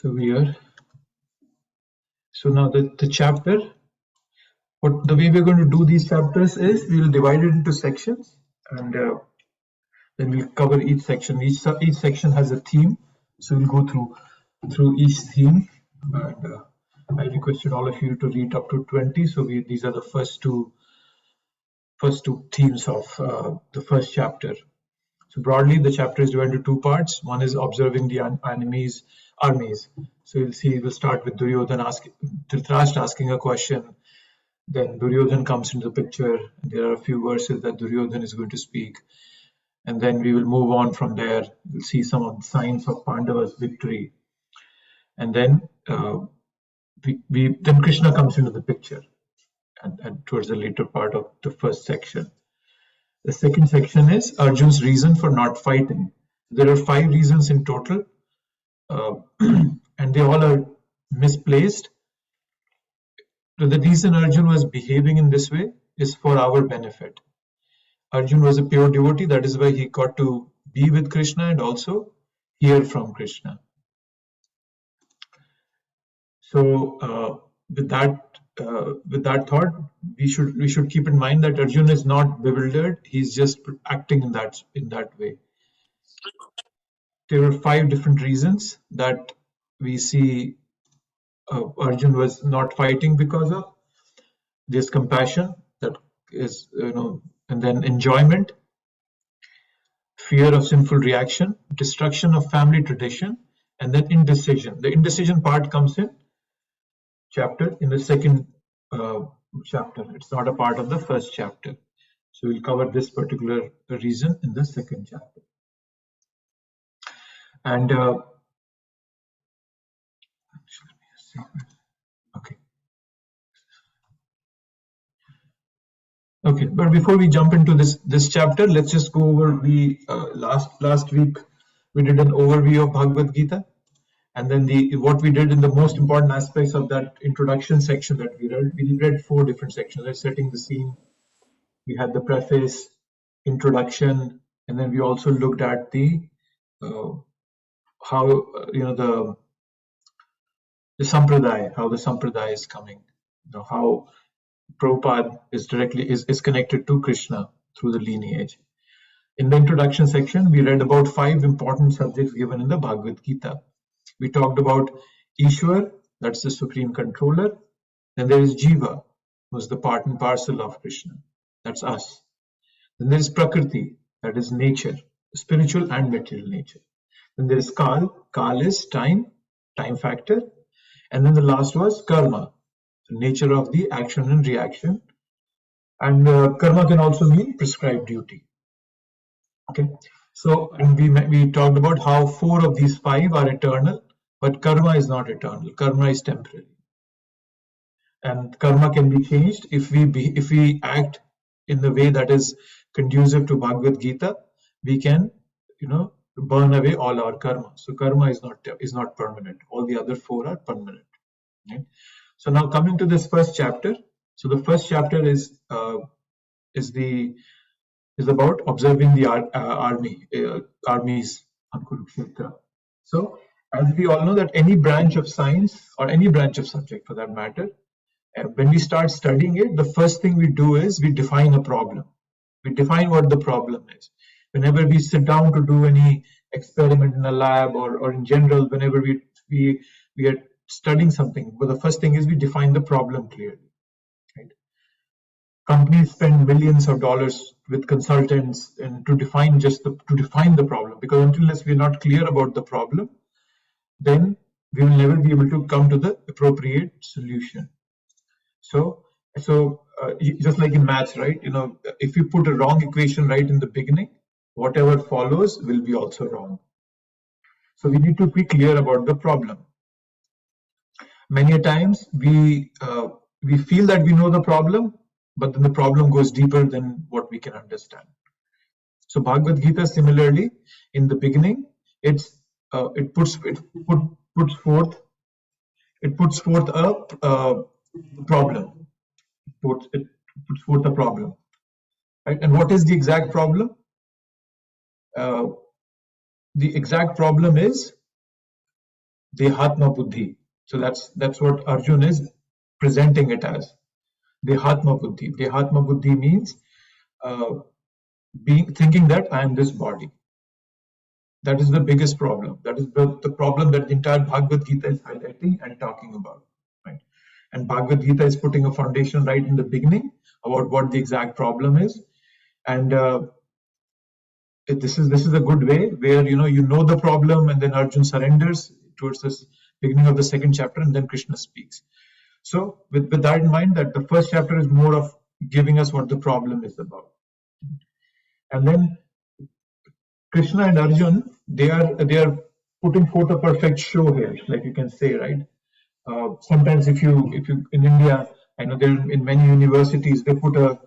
So now the chapter, the way we're going to do these chapters is we will divide it into sections, and then we'll cover each section. Each section has a theme, so we'll go through each theme, and I requested all of you to read up to 20. So these are the first two themes of the first chapter. So broadly, the chapter is divided into two parts. One is observing the enemy's armies. So you'll see we'll start with Dhritarashtra asking a question. Then Duryodhan comes into the picture. There are a few verses that Duryodhan is going to speak. And then we will move on from there. We'll see some of the signs of Pandava's victory. And then then Krishna comes into the picture and towards the later part of the first section. The second section is Arjun's reason for not fighting. There are 5 reasons in total, and they all are misplaced. So the reason Arjun was behaving in this way is for our benefit. Arjun was a pure devotee, that is why he got to be with Krishna and also hear from Krishna. So with that thought, we should keep in mind that Arjun is not bewildered. He's just acting in that way. There were 5 different reasons that we see Arjun was not fighting because of. There's compassion, that is, and then enjoyment, fear of sinful reaction, destruction of family tradition, and then indecision. The indecision part comes in the second chapter. It's not a part of the first chapter. So we'll cover this particular reason in the second chapter. And okay, but before we jump into this chapter, let's just go over last week we did an overview of Bhagavad Gita, and then what we did in the most important aspects of that introduction section that we read 4 different sections. Like setting the scene, we had the preface, introduction, and then we also looked at the sampradaya, how the sampradaya is coming, how Prabhupada is connected to Krishna through the lineage. In the introduction section, we read about 5 important subjects given in the Bhagavad Gita. We talked about Ishwar, that's the supreme controller. Then there is Jiva, who's the part and parcel of Krishna, that's us. Then there is Prakriti, that is nature, spiritual and material nature. Then there is Kal, Kal is time factor. And then the last was Karma, the nature of the action and reaction. And karma can also mean prescribed duty. Okay, so and we talked about how 4 of these 5 are eternal, but karma is not eternal. Karma is temporary, and karma can be changed if we act in the way that is conducive to Bhagavad Gita. We can, burn away all our karma. So karma is not permanent. All the other 4 are permanent. Right? So now coming to this first chapter. So the first chapter is about observing the armies on Kurukshetra. So as we all know that any branch of science or any branch of subject for that matter, when we start studying it, the first thing we do is we define a problem. We define what the problem is. Whenever we sit down to do any experiment in a lab or in general, whenever we are studying something, well, the first thing is we define the problem clearly. Right? Companies spend millions of dollars with consultants and to define the problem, because unless we're not clear about the problem, then we will never be able to come to the appropriate solution. So just like in maths, right? If you put a wrong equation right in the beginning, whatever follows will be also wrong. So we need to be clear about the problem. Many times we feel that we know the problem, but then the problem goes deeper than what we can understand. So Bhagavad Gita, similarly, in the beginning, it puts forth a problem. It puts forth a problem, right? And what is the exact problem? The exact problem is Dehatma Buddhi. So that's what Arjun is presenting it as. Dehatma Buddhi. Dehatma Buddhi means thinking that I am this body. That is the biggest problem. That is the problem that the entire Bhagavad Gita is highlighting and talking about. Right? And Bhagavad Gita is putting a foundation right in the beginning about what the exact problem is. And this is a good way where you know the problem, and then Arjun surrenders towards this beginning of the second chapter, and then Krishna speaks. So with that in mind, that the first chapter is more of giving us what the problem is about. And then Krishna and Arjun, they are putting forth a perfect show here, like you can say, right? Sometimes if you in India, I know there in many universities they put a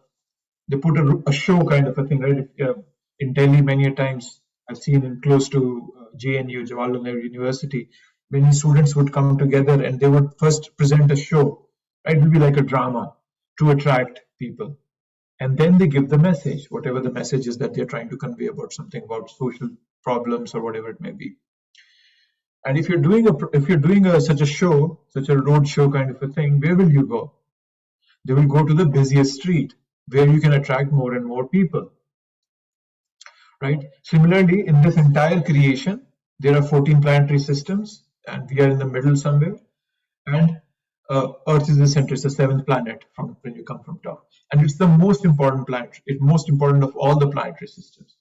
show kind of a thing, right? In Delhi, many a times I've seen in close to JNU, Jawaharlal Nehru University, many students would come together and they would first present a show, right? It would be like a drama to attract people. And then they give the message, whatever the message is that they're trying to convey about something, about social problems or whatever it may be. And if you're doing such a show, such a road show kind of a thing, where will you go? They will go to the busiest street where you can attract more and more people. Right? Similarly, in this entire creation, there are 14 planetary systems, and we are in the middle somewhere. And Earth is the center, it's the seventh planet from when you come from top. And it's the most important planet, it's most important of all the planetary systems.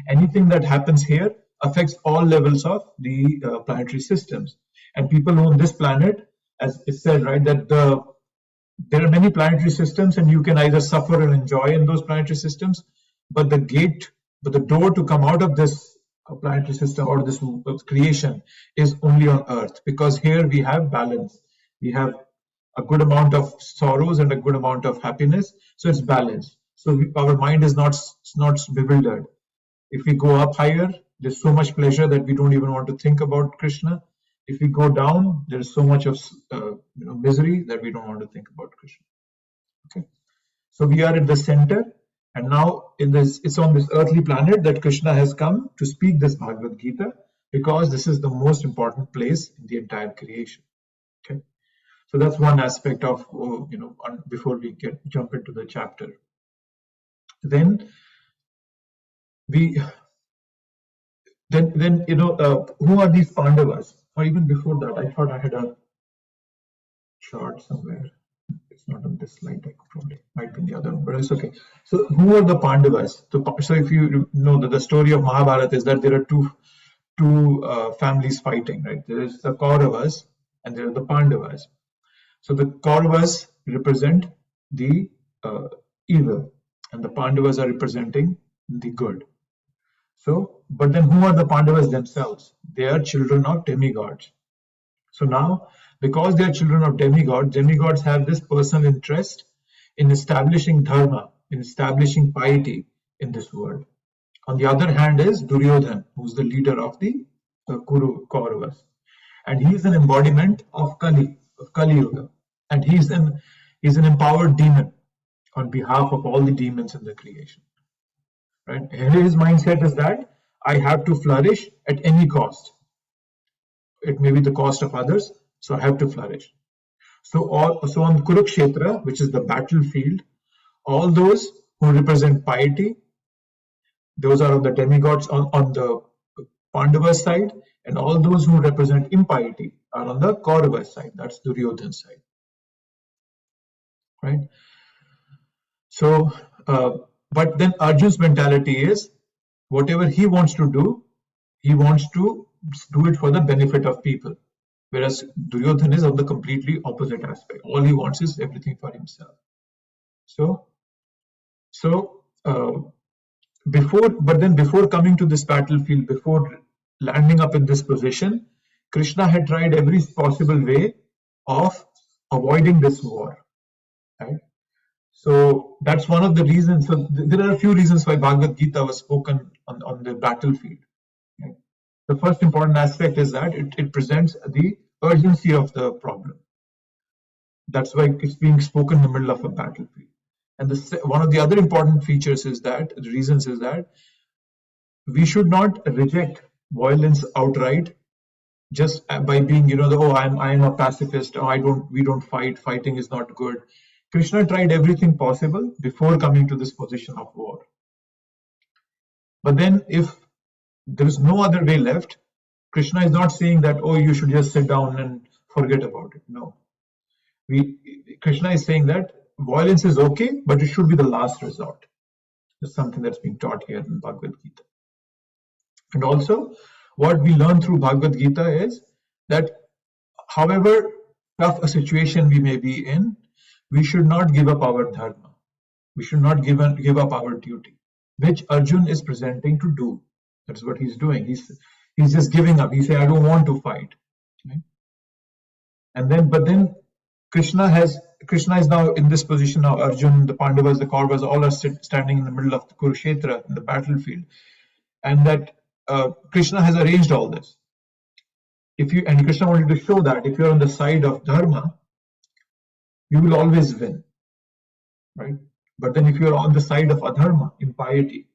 Anything that happens here affects all levels of the planetary systems. And people on this planet, as it said, right, that there are many planetary systems, and you can either suffer or enjoy in those planetary systems, but the door to come out of this planetary system or this creation is only on Earth, because here we have balance. We have a good amount of sorrows and a good amount of happiness, so it's balanced. So our mind is not bewildered. If we go up higher, there's so much pleasure that we don't even want to think about Krishna. If we go down, there is so much of misery that we don't want to think about Krishna. Okay, so we are at the center, and now it's on this earthly planet that Krishna has come to speak this Bhagavad Gita, because this is the most important place in the entire creation. Okay, so that's one aspect of before we jump into the chapter. Then who are these Pandavas? Or even before that, I thought I had a chart somewhere. It's not on this slide. Probably might be in the other one, but it's okay. So who are the Pandavas? So if you know that the story of Mahabharata is that there are two families fighting, right? There is the Kauravas and there are the Pandavas. So the Kauravas represent the evil, and the Pandavas are representing the good. So, but then who are the Pandavas themselves? They are children of demigods. So now, because they are children of demigods have this personal interest in establishing dharma, in establishing piety in this world. On the other hand is Duryodhan, who's the leader of the Kauravas. And he is an embodiment of Kali Yuga. And he's an empowered demon on behalf of all the demons in the creation. Right? And his mindset is that I have to flourish at any cost. It may be the cost of others, so I have to flourish. So on Kurukshetra, which is the battlefield, all those who represent piety, those are on the demigods on the Pandava side, and all those who represent impiety are on the Kaurava side. That's Duryodhan's side. Right? So, but then Arjun's mentality is whatever he wants to do, he wants to do it for the benefit of people. Whereas Duryodhan is of the completely opposite aspect. All he wants is everything for himself. Before coming to this battlefield, before landing up in this position, Krishna had tried every possible way of avoiding this war. Right? So that's one of the reasons. So there are a few reasons why Bhagavad Gita was spoken on the battlefield. Right? The first important aspect is that it presents the urgency of the problem. That's why it's being spoken in the middle of a battlefield. And one of the other important reasons is that we should not reject violence outright just by being, oh, I'm a pacifist, or we don't fight, fighting is not good. Krishna tried everything possible before coming to this position of war. But then if there is no other way left, Krishna is not saying that, oh, you should just sit down and forget about it. No. Krishna is saying that violence is okay, but it should be the last resort. It's something that's being taught here in Bhagavad Gita. And also, what we learn through Bhagavad Gita is that however tough a situation we may be in, we should not give up our dharma. We should not give up our duty, which Arjun is presenting to do. That's what he's doing. He's just giving up. He says, I don't want to fight. Right? But then Krishna is now in this position now. Arjun, the Pandavas, the Kauravas, all are standing in the middle of the Kurukshetra, in the battlefield. And that Krishna has arranged all this. And Krishna wanted to show that if you're on the side of dharma, you will always win, right? But then if you're on the side of adharma, impiety,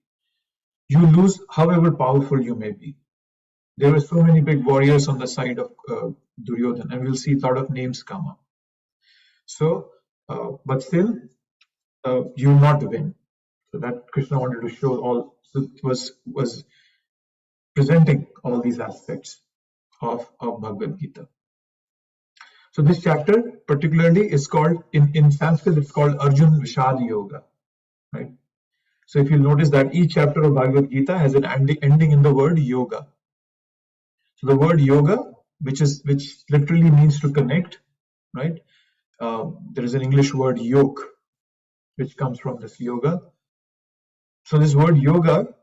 you lose however powerful you may be. There were so many big warriors on the side of Duryodhana, and we'll see a lot of names come up. So, but still, you will not win. So that Krishna wanted to show all, so was presenting all these aspects of Bhagavad Gita. So this chapter particularly is called, in Sanskrit, it's called Arjun Vishad Yoga, right? So if you notice that each chapter of Bhagavad Gita has an ending in the word yoga. So the word yoga, which literally means to connect, right? There is an English word yoke, which comes from this yoga. So this word yoga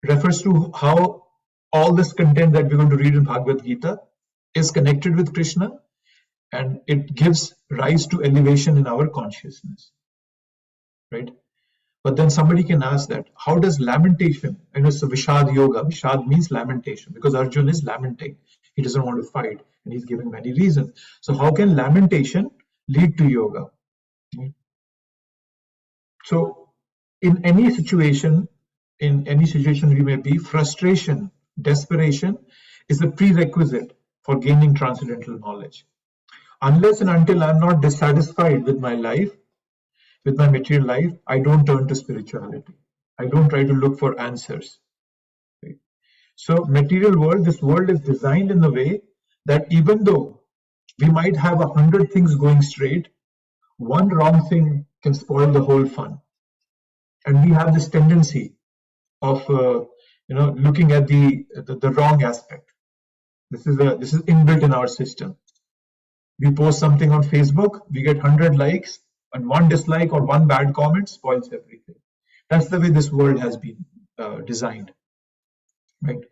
refers to how all this content that we're going to read in Bhagavad Gita is connected with Krishna, and it gives rise to elevation in our consciousness, right? But then somebody can ask that, how does lamentation, and it's a Vishad Yoga, Vishad means lamentation, because Arjun is lamenting. He doesn't want to fight, and he's giving many reasons. So how can lamentation lead to yoga? So in any situation we may be, frustration, desperation is a prerequisite for gaining transcendental knowledge. Unless and until I'm not dissatisfied with my life, with my material life, I don't turn to spirituality. I don't try to look for answers. Okay. So material world, this world is designed in a way that even though we might have 100 things going straight, one wrong thing can spoil the whole fun. And we have this tendency of looking at the wrong aspect. This is inbuilt in our system. We post something on Facebook, we get 100 likes, and one dislike or one bad comment spoils everything. That's the way this world has been designed, right?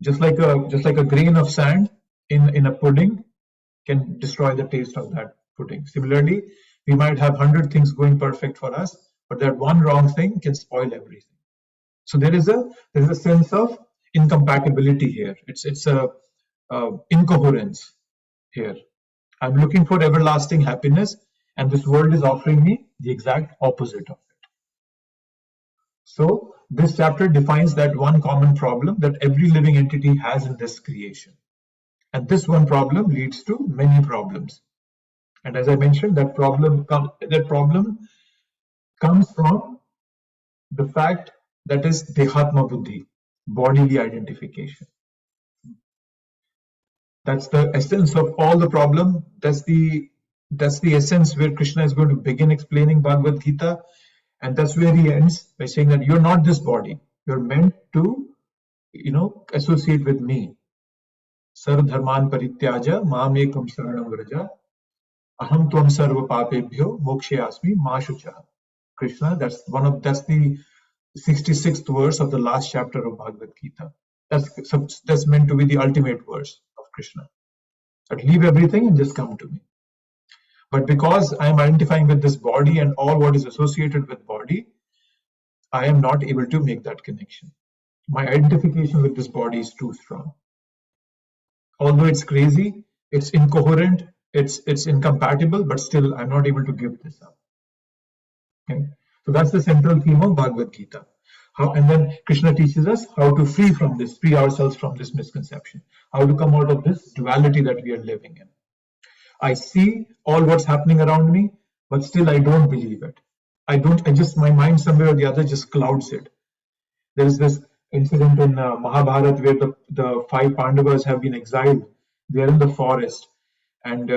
Just like a grain of sand in a pudding can destroy the taste of that pudding. Similarly, we might have 100 things going perfect for us, but that one wrong thing can spoil everything. So there is a sense of incompatibility here. It's a incoherence here. I'm looking for everlasting happiness, and this world is offering me the exact opposite of it. So this chapter defines that one common problem that every living entity has in this creation. And this one problem leads to many problems. And as I mentioned, that problem comes from the fact that is Dehatma Buddhi, bodily identification. That's the essence of all the problem. That's the essence where Krishna is going to begin explaining Bhagavad Gita, and that's where he ends by saying that you're not this body. You're meant to, associate with me. Sarv dharman parityaja mam ekam saranam vraja aham tvam sarva papebhyo mokshayasmi ma shucha. Krishna, that's the 66th verse of the last chapter of Bhagavad Gita. That's meant to be the ultimate verse of Krishna. But leave everything and just come to me. But because I am identifying with this body and all what is associated with body, I am not able to make that connection. My identification with this body is too strong. Although it's crazy, it's incoherent, it's incompatible, but still I'm not able to give this up. Okay? So that's the central theme of Bhagavad Gita. And then Krishna teaches us how to free ourselves from this misconception, how to come out of this duality that we are living in. I see all what's happening around me, but still I don't believe it. My mind somewhere or the other just clouds it. There is this incident in Mahabharata where the 5 Pandavas have been exiled. They are in the forest, and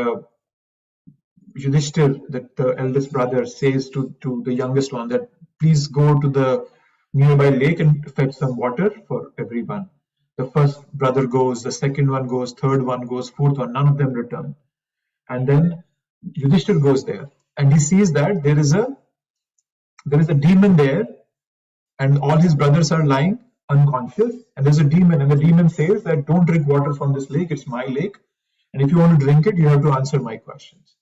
Yudhishthir, the eldest brother, says to the youngest one that please go to the nearby lake and fetch some water for everyone. The first brother goes, the second one goes, third one goes, fourth one, none of them return. And then Yudhishthir goes there and he sees that there is a demon there, and all his brothers are lying unconscious, and there's a demon, and the demon says that don't drink water from this lake, it's my lake, and if you want to drink it, you have to answer my questions.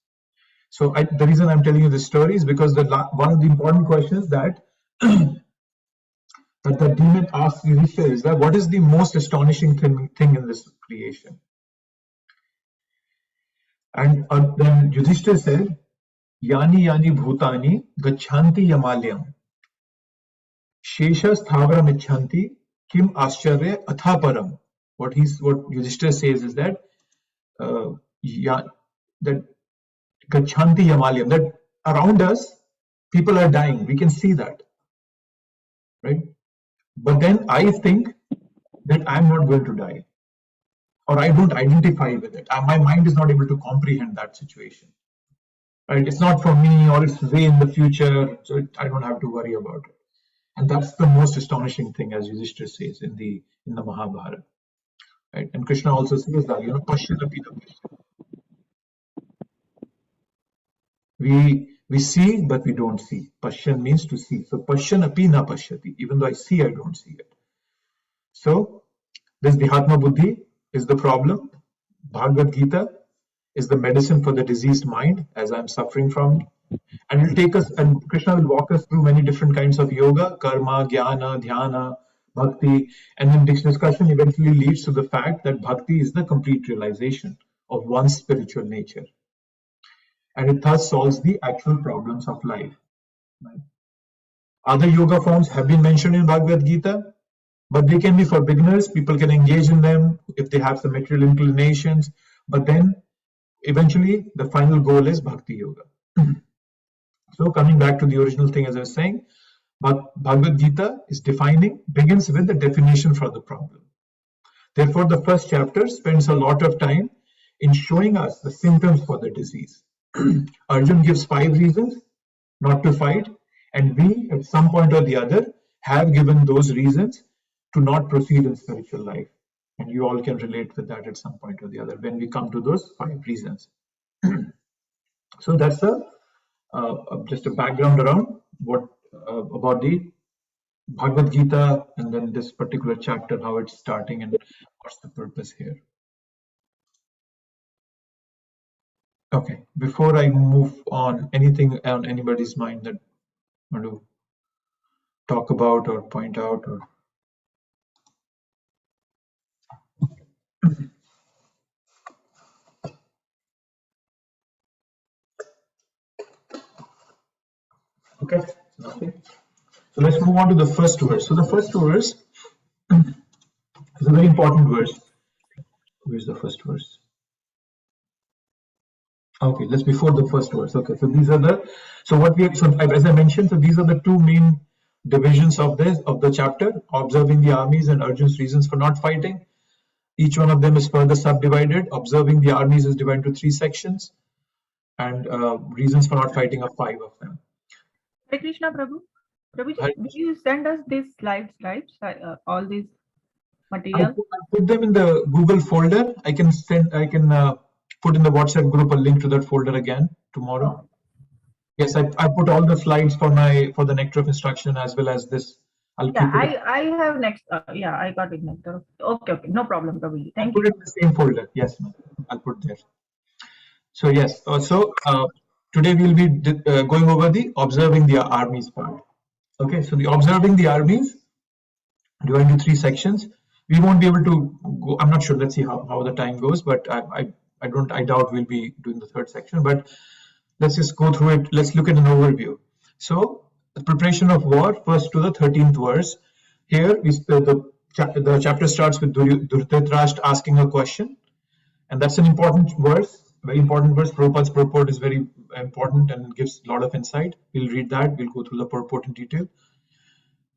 So the reason I'm telling you this story is because one of the important questions that that the demon asks Yudhishthir is that what is the most astonishing thing in this creation? And then Yudhishthir said, Yani yani bhutani gachanti yamalyam shesha sthavara michanti kim ascharya athaparam. What Yudhishthir says is that that gachanti yamalyam, that around us people are dying, we can see that, right? But then I think that I'm not going to die, or I don't identify with it. My mind is not able to comprehend that situation. Right? It's not for me, or it's way in the future, so I don't have to worry about it. And that's the most astonishing thing, as Yudhishthir says in the Mahabharata. Right? And Krishna also says that, we see, but we don't see. Pashyan means to see. So Pashyan api na pashyati. Even though I see, I don't see it. So this Dhyatma Buddhi is the problem. Bhagavad Gita is the medicine for the diseased mind, as I'm suffering from. And it'll take us, and Krishna will walk us through many different kinds of yoga, karma, jnana, dhyana, bhakti, and then this discussion eventually leads to the fact that bhakti is the complete realization of one's spiritual nature. And it thus solves the actual problems of life. Right? Other yoga forms have been mentioned in Bhagavad Gita, but they can be for beginners. People can engage in them if they have some material inclinations. But then eventually the final goal is Bhakti Yoga. So coming back to the original thing, as I was saying, Bhagavad Gita begins with the definition for the problem. Therefore, the first chapter spends a lot of time in showing us the symptoms for the disease. Arjun gives 5 reasons not to fight, and we, at some point or the other, have given those reasons to not proceed in spiritual life. And you all can relate with that at some point or the other when we come to those 5 reasons. So that's just a background around about the Bhagavad Gita, and then this particular chapter, how it's starting and what's the purpose here. Okay, before I move on, anything on anybody's mind that I want to talk about or point out? Or okay, nothing. So let's move on to the first verse. So the first verse is a very important verse. Where's the first verse? Okay, let's before the first verse. Okay, so these are as I mentioned, so these are the 2 main divisions of the chapter: observing the armies and Arjun's reasons for not fighting. Each one of them is further subdivided. Observing the armies is divided into 3 sections, and reasons for not fighting are 5 of them. Hare Krishna, Prabhu. Prabhuji, will you send us these slides, all these material? I put them in the Google folder. I can put in the WhatsApp group a link to that folder again tomorrow. Oh. Yes, I put all the slides for the Nectar of Instruction as well as this. I have next. I got it, Nectar. Okay, no problem, Prabhuji. Thank you. Put it in the same folder. Yes, ma'am. I'll put there. So yes, today we'll be going over the observing the armies part. Okay, so the observing the armies divided into 3 sections. We won't be able to go. I'm not sure. Let's see how the time goes, but I doubt we'll be doing the 3rd section. But let's just go through it. Let's look at an overview. So the preparation of war, first to the 13th verse. Here, the chapter starts with Dhritarashtra asking a question, and that's an important verse, very important verse. Prabhupada's purport is very important and gives a lot of insight. We'll read that, we'll go through the purport in detail.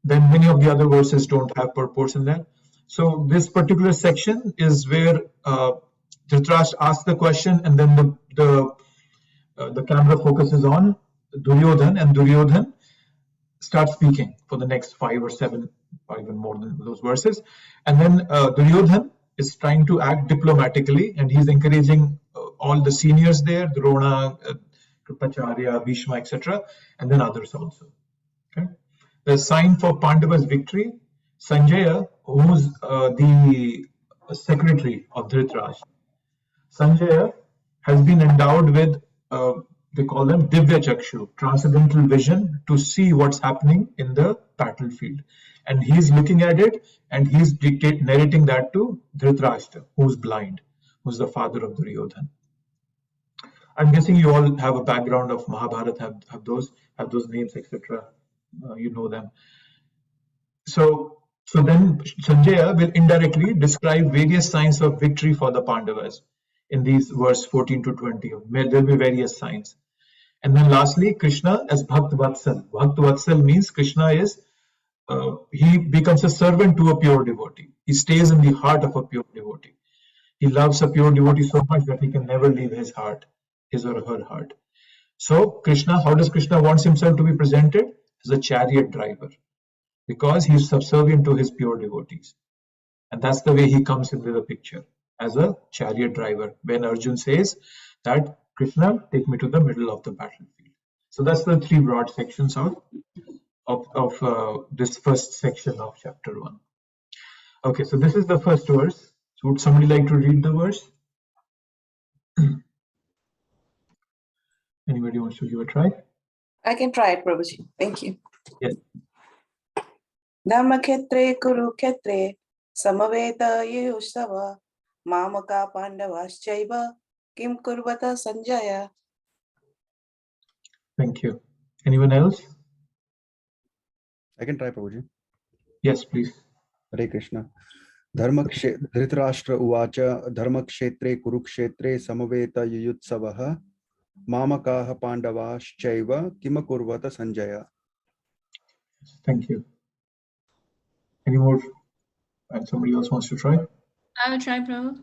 Then many of the other verses don't have purports in there. So this particular section is where Dhritarashtra asks the question, and then the camera focuses on Duryodhan, and Duryodhan starts speaking for the next 5 or 7, or even more than those verses. And then Duryodhan is trying to act diplomatically, and he's encouraging all the seniors there, Drona, Kripacharya, Bhishma, etc., and then others also. Okay. The sign for Pandava's victory, Sanjaya, who's the secretary of Dhritarashtra. Sanjaya has been endowed with, they call them Divya Chakshu, transcendental vision to see what's happening in the battlefield. And he's looking at it, and he's narrating that to Dhritarashtra, who's blind, who's the father of Duryodhan. I'm guessing you all have a background of Mahabharata, have those names, etc. You know them. So then Sanjaya will indirectly describe various signs of victory for the Pandavas in these verse 14 to 20. There'll be various signs. And then lastly, Krishna as Bhakt Vatsal. Bhakt Vatsal means Krishna is, he becomes a servant to a pure devotee. He stays in the heart of a pure devotee. He loves a pure devotee so much that he can never leave his heart, his or her heart. So Krishna, how does Krishna wants himself to be presented? As a chariot driver, because he is subservient to his pure devotees. And that's the way he comes into the picture, as a chariot driver. When Arjun says that, Krishna, take me to the middle of the battlefield. So that's the 3 broad sections of this first section of chapter 1. Okay, so this is the first verse. So would somebody like to read the verse? Anybody wants to give a try? I can try it, Prabhuji. Thank you. Yes. Dharmakhetre Kurukshetre Samaveta Yushava Mamaka Pandavaschaiva Kim Kurvata Sanjaya. Thank you. Anyone else? I can try, Prabhuji. Yes, please. Hare Krishna. Dhritarashtra Uvacha Dharmakshetre Kurukshetre Samaveta Yuyutsavaha Mamakaha Pandavaschaiva Kimakurvata Sanjaya. Thank you. Any more? And somebody else wants to try? I will try, Prabhu.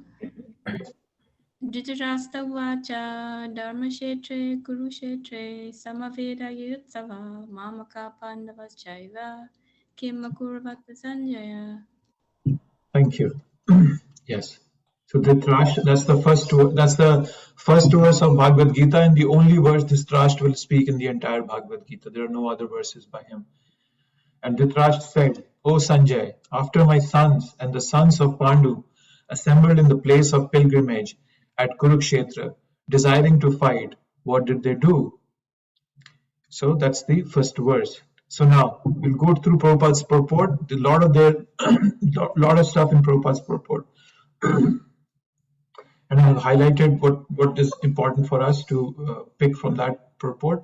Dhritarashtra Uvacha Dharmashetre Kurukshetre Samaveta Yutsava Mamaka Pandavaschaiva Kimakurvata Sanjaya. Thank you. Yes. So Dhritarashtra, that's the first verse of Bhagavad Gita, and the only verse Dhritarashtra will speak in the entire Bhagavad Gita. There are no other verses by him. And Dhritarashtra said, "O Sanjay, after my sons and the sons of Pandu assembled in the place of pilgrimage at Kurukshetra, desiring to fight, what did they do?" So that's the first verse. So now we'll go through Prabhupada's purport. A lot of stuff in Prabhupada's purport. And I've highlighted what is important for us to pick from that purport.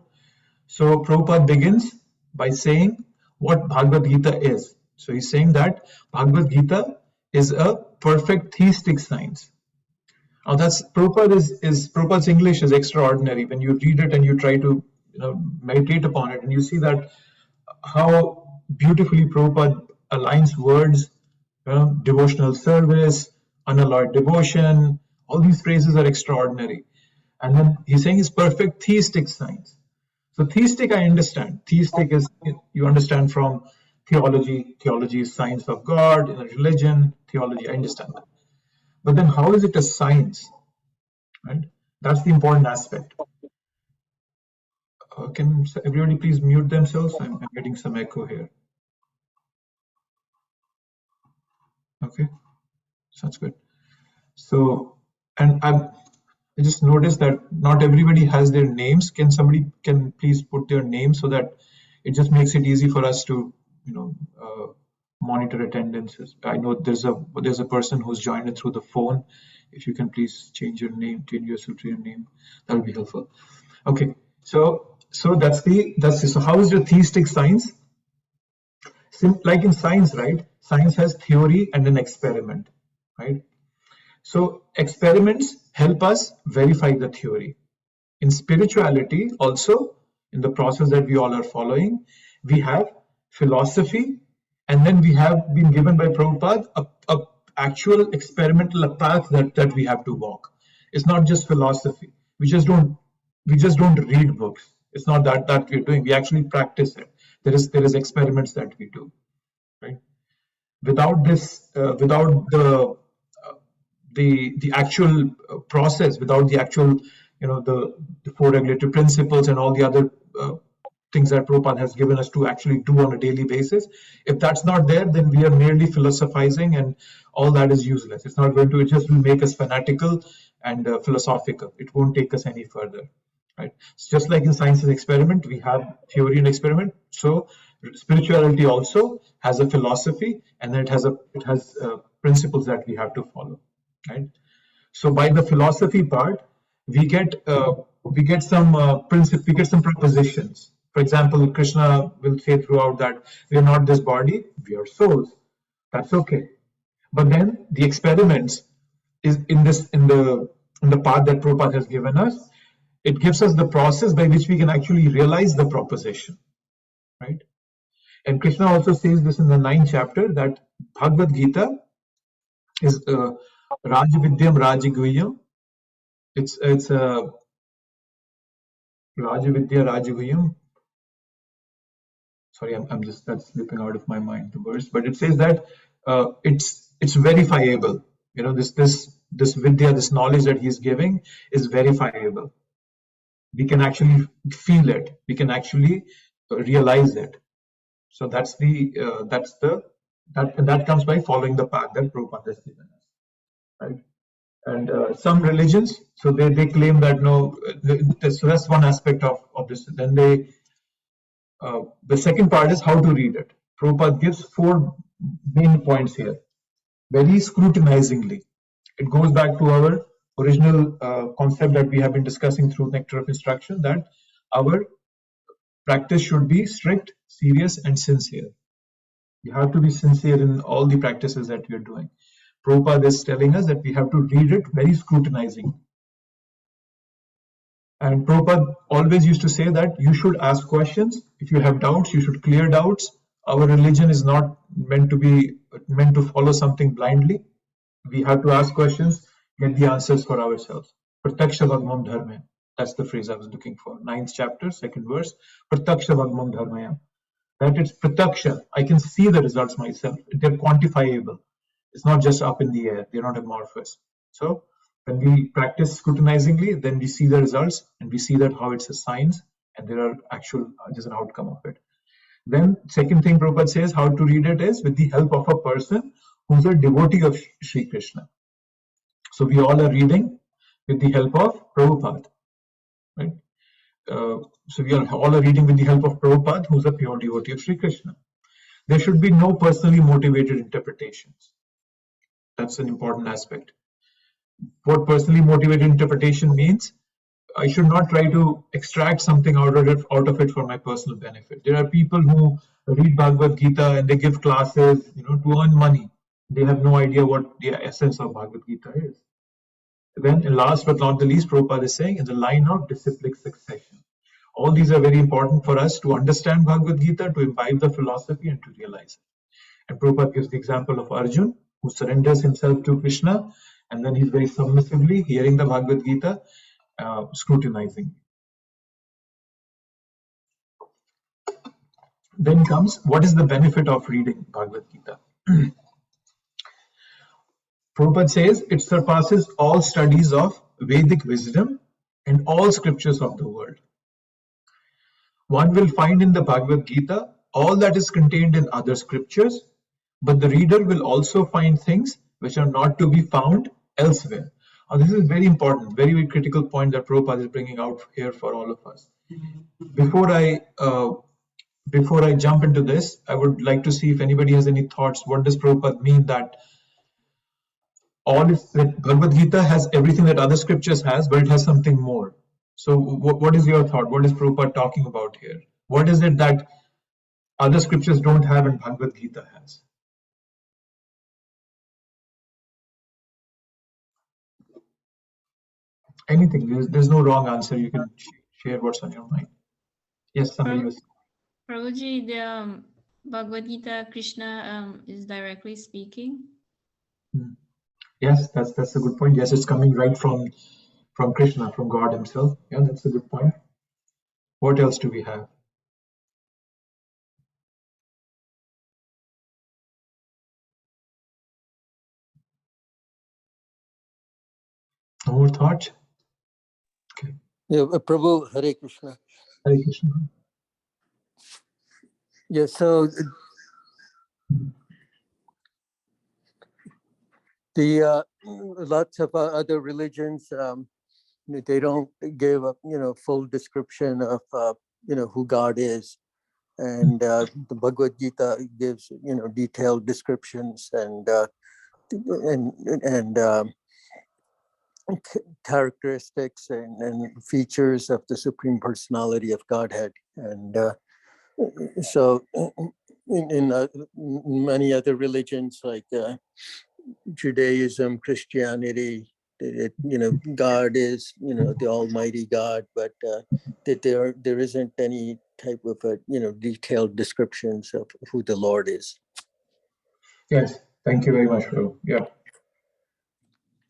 So Prabhupada begins by saying what Bhagavad Gita is. So he's saying that Bhagavad Gita is a perfect theistic science. Now that's Prabhupada's English is extraordinary. When you read it and you try to meditate upon it, and you see that how beautifully Prabhupada aligns words, devotional service, unalloyed devotion, all these phrases are extraordinary. And then he's saying it's perfect theistic science. So theistic, I understand. Theistic is, you understand from theology. Theology is science of God, religion, theology, I understand that. But then how is it a science? Right? That's the important aspect. Can everybody please mute themselves? I'm getting some echo here. Okay, so that's good. So, and I just noticed that not everybody has their names. Can somebody please put their name so that it just makes it easy for us to monitor attendances. I know there's a person who's joined it through the phone. If you can please change yourself to your name, that would be helpful. Okay, so So so how is the theistic science? Like in science, right? Science has theory and an experiment, right? So experiments help us verify the theory. In spirituality also, in the process that we all are following, we have philosophy, and then we have been given by Prabhupada a actual experimental path that we have to walk. It's not just philosophy. We just don't read books. It's not that we're doing. We actually practice it. There is experiments that we do, right? Without this, without the actual process, without the actual, the four regulatory principles and all the other things that Prabhupada has given us to actually do on a daily basis, if that's not there, then we are merely philosophizing, and all that is useless. It's not going to, it just will make us fanatical and philosophical. It won't take us any further, right? It's just like in science and experiment, we have theory and experiment. So spirituality also has a philosophy, and then it has principles that we have to follow, right? So by the philosophy part, we get some propositions. For example, Krishna will say throughout that we are not this body, we are souls. That's okay. But then the experiments is in the path that Prabhupada has given us. It gives us the process by which we can actually realize the proposition, right? And Krishna also says this in the 9th chapter, that Bhagavad Gita is Rajavidyam Rajaguyam. It's Rajavidya Rajaguyam. Sorry, that's slipping out of my mind, the verse, but it says that it's verifiable. This vidya, this knowledge that he's giving is verifiable. We can actually feel it. We can actually realize it. So that comes by following the path that Prabhupada has given us, right? And some religions, so they claim that so that's one aspect of this. Then the second part is how to read it. Prabhupada gives 4 main points here, very scrutinizingly. It goes back to our original concept that we have been discussing through Nectar of Instruction, that our practice should be strict, serious, and sincere. You have to be sincere in all the practices that we are doing. Prabhupada is telling us that we have to read it very scrutinizingly. And Prabhupada always used to say that you should ask questions. If you have doubts, you should clear doubts. Our religion is not meant to follow something blindly. We have to ask questions, get the answers for ourselves. Prataksha Bhagvam Dharma. That's the phrase I was looking for. 9th chapter, 2nd verse. Prataksha Bhagvam Dharma. That it's prataksha. I can see the results myself. They're quantifiable. It's not just up in the air. They're not amorphous. So when we practice scrutinizingly, then we see the results, and we see that how it's a science, and there's an outcome of it. Then second thing Prabhupada says how to read it is with the help of a person who's a devotee of Sri Krishna. So we all are reading with the help of Prabhupada, right? So we are all reading with the help of Prabhupada, who's a pure devotee of Sri Krishna. There should be no personally motivated interpretations. That's an important aspect. What personally motivated interpretation means, I should not try to extract something out of it for my personal benefit. There are people who read Bhagavad Gita and they give classes, to earn money. They have no idea what the essence of Bhagavad Gita is. Then, last but not the least, Prabhupada is saying in the line of disciplic succession. All these are very important for us to understand Bhagavad Gita, to imbibe the philosophy, and to realize it. And Prabhupada gives the example of Arjun, who surrenders himself to Krishna, and then he's very submissively hearing the Bhagavad Gita, scrutinizing. Then comes, what is the benefit of reading Bhagavad Gita? Prabhupada says it surpasses all studies of Vedic wisdom and all scriptures of the world. One will find in the Bhagavad Gita all that is contained in other scriptures, but the reader will also find things which are not to be found elsewhere. Now, this is very important, very, very critical point that Prabhupada is bringing out here for all of us. Before I jump into this, I would like to see if anybody has any thoughts. What does Prabhupada mean that that Bhagavad Gita has everything that other scriptures has, but it has something more? So what is your thought? What is Prabhupada talking about here? What is it that other scriptures don't have and Bhagavad Gita has? Anything. There's no wrong answer. You can share what's on your mind. Yes, somebody was. Prabhuji, the Bhagavad Gita, Krishna is directly speaking. Yes, that's a good point. Yes, it's coming right from Krishna, from God himself. Yeah, that's a good point. What else do we have? No more thoughts? Okay. Yeah, Prabhu, Hare Krishna. Hare Krishna. Yeah, so the lots of other religions, they don't give a full description of who God is, and the Bhagavad Gita gives detailed descriptions and characteristics and features of the Supreme Personality of Godhead, and so in many other religions like Judaism, Christianity, God is the Almighty God, but that there isn't any type of detailed descriptions of who the Lord is. Yes, thank you very much, Prabhu. Yeah.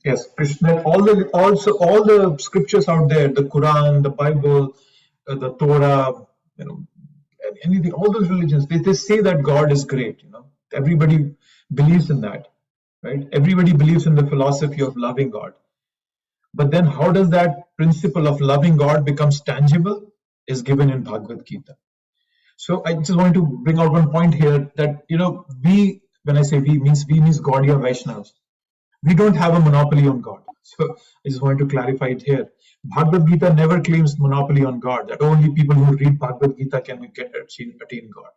Yes, Krishna. All the scriptures out there, the Quran, the Bible, the Torah, anything, all those religions, they say that God is great. Everybody believes in that, right? Everybody believes in the philosophy of loving God. But then how does that principle of loving God becomes tangible is given in Bhagavad Gita. So I just want to bring out one point here that, we, when I say we means Gaudiya Vaishnavas, we don't have a monopoly on God. So I just wanted to clarify it here. Bhagavad Gita never claims monopoly on God, that only people who read Bhagavad Gita can attain God.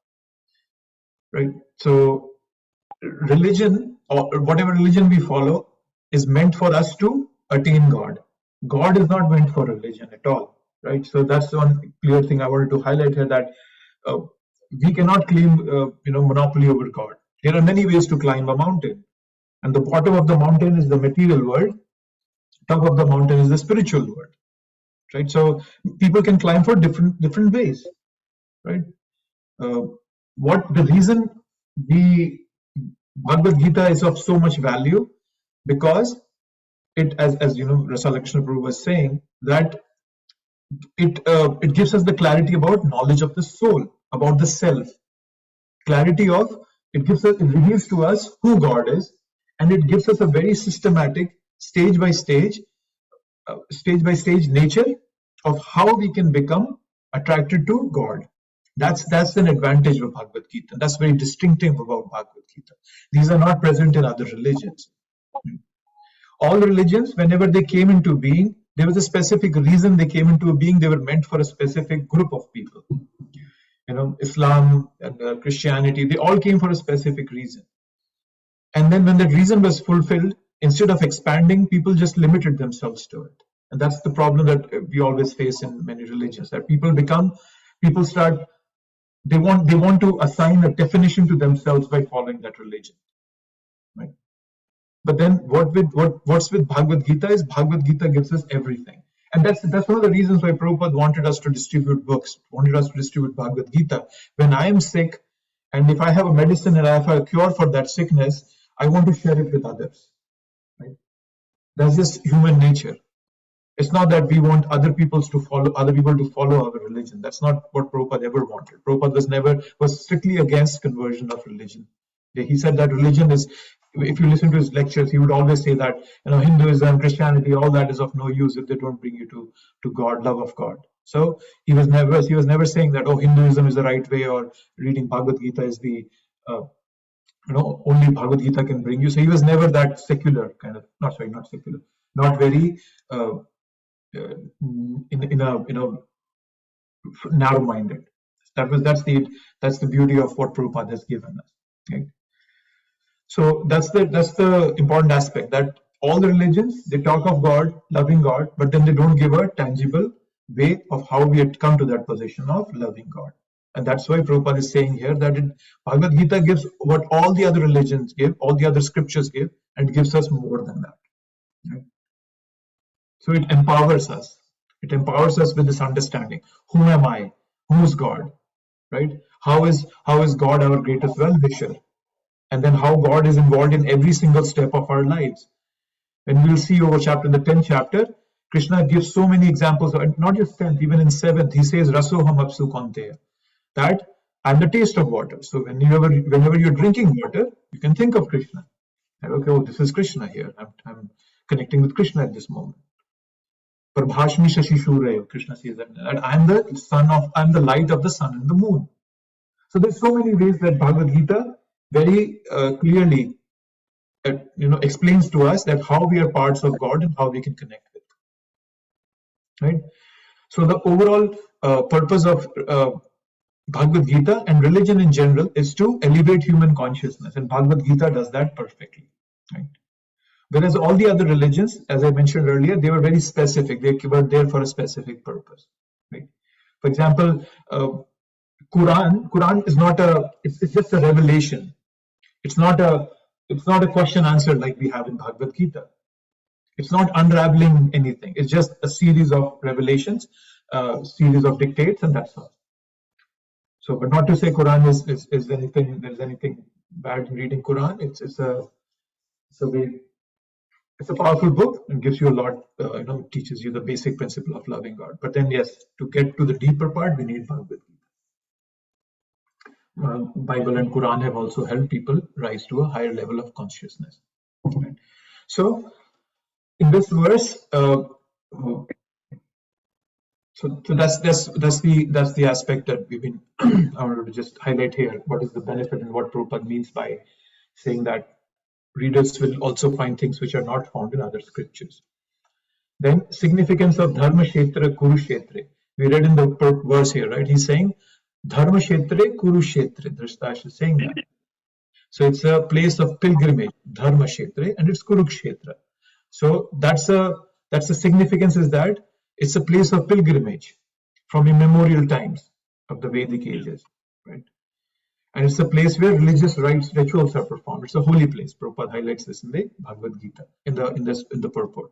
Right? So religion, or whatever religion we follow, is meant for us to attain God. God is not meant for religion at all. Right? So that's one clear thing I wanted to highlight here, that we cannot claim monopoly over God. There are many ways to climb a mountain. And the bottom of the mountain is the material world. Top of the mountain is the spiritual world, right? So people can climb for different ways, right? What the reason the Bhagavad Gita is of so much value, because it, as you know, Rasa Lakshmana Prabhu was saying, that it gives us the clarity about knowledge of the soul, about the self, clarity of it reveals to us who God is. And it gives us a very systematic, stage by stage nature of how we can become attracted to God. That's an advantage of Bhagavad Gita. That's very distinctive about Bhagavad Gita. These are not present in other religions. All religions, whenever they came into being, there was a specific reason they came into being. They were meant for a specific group of people. Islam and Christianity, they all came for a specific reason. And then when that reason was fulfilled, instead of expanding, people just limited themselves to it. And that's the problem that we always face in many religions, that they want to assign a definition to themselves by following that religion. Right? But then what's with Bhagavad Gita is Bhagavad Gita gives us everything. And that's one of the reasons why Prabhupada wanted us to distribute books, wanted us to distribute Bhagavad Gita. When I am sick, and if I have a medicine and I have a cure for that sickness, I want to share it with others. Right? That's just human nature. It's not that we want other people to follow our religion. That's not what Prabhupada ever wanted. Prabhupada was strictly against conversion of religion. He said that religion is, if you listen to his lectures, he would always say that Hinduism, Christianity, all that is of no use if they don't bring you to God, love of God. So he was never saying that Hinduism is the right way, or reading Bhagavad Gita is the only Bhagavad Gita can bring you. So he was never that secular kind of, not secular, not very narrow-minded. That's the beauty of what Prabhupada has given us. Right? So that's the important aspect, that all the religions, they talk of God, loving God, but then they don't give a tangible way of how we had come to that position of loving God. And that's why Prabhupada is saying here that Bhagavad Gita gives what all the other religions give, all the other scriptures give, and gives us more than that. Right? So it empowers us. It empowers us with this understanding. Who am I? Who is God? Right? How is God our greatest well-wisher? And then how God is involved in every single step of our lives. When we'll see over the 10th chapter, Krishna gives so many examples, not just 10th, even in 7th, he says, Rasoham apsu konteya, that I'm the taste of water. So whenever you're drinking water, you can think of Krishna. And okay, oh, this is Krishna here. I'm connecting with Krishna at this moment. Prabhashmi shashi shurayo, Krishna says that I'm the light of the sun and the moon. So there's so many ways that Bhagavad Gita very clearly explains to us that how we are parts of God and how we can connect with. Right? So the overall purpose of Bhagavad Gita and religion in general is to elevate human consciousness, and Bhagavad Gita does that perfectly. Right? Whereas all the other religions, as I mentioned earlier, they were very specific. They were there for a specific purpose. Right? For example, Quran is not it's just a revelation. It's not a question answer like we have in Bhagavad Gita. It's not unraveling anything. It's just a series of revelations, series of dictates, and that's all. So, but not to say Quran is anything. There's anything bad in reading Quran. It's a powerful book and gives you a lot. Teaches you the basic principle of loving God. But then, yes, to get to the deeper part, we need Bhagavad Gita. Bible and Quran have also helped people rise to a higher level of consciousness. Right? So, in this verse, so that's the aspect that we've been. I wanted to just highlight here. What is the benefit and what Prabhupada means by saying that readers will also find things which are not found in other scriptures. Then significance of Dharma Kshetra Kurukshetra. We read in the verse here, right? He's saying Dharma Kshetra Kurukshetra. Drishtash is saying that. So it's a place of pilgrimage, Dharma Kshetra, and it's Kurukshetra. So that's the significance is that it's a place of pilgrimage from immemorial times of the Vedic ages, right? And it's a place where religious rites, rituals are performed. It's a holy place. Prabhupada highlights this in the Bhagavad Gita, in the purport,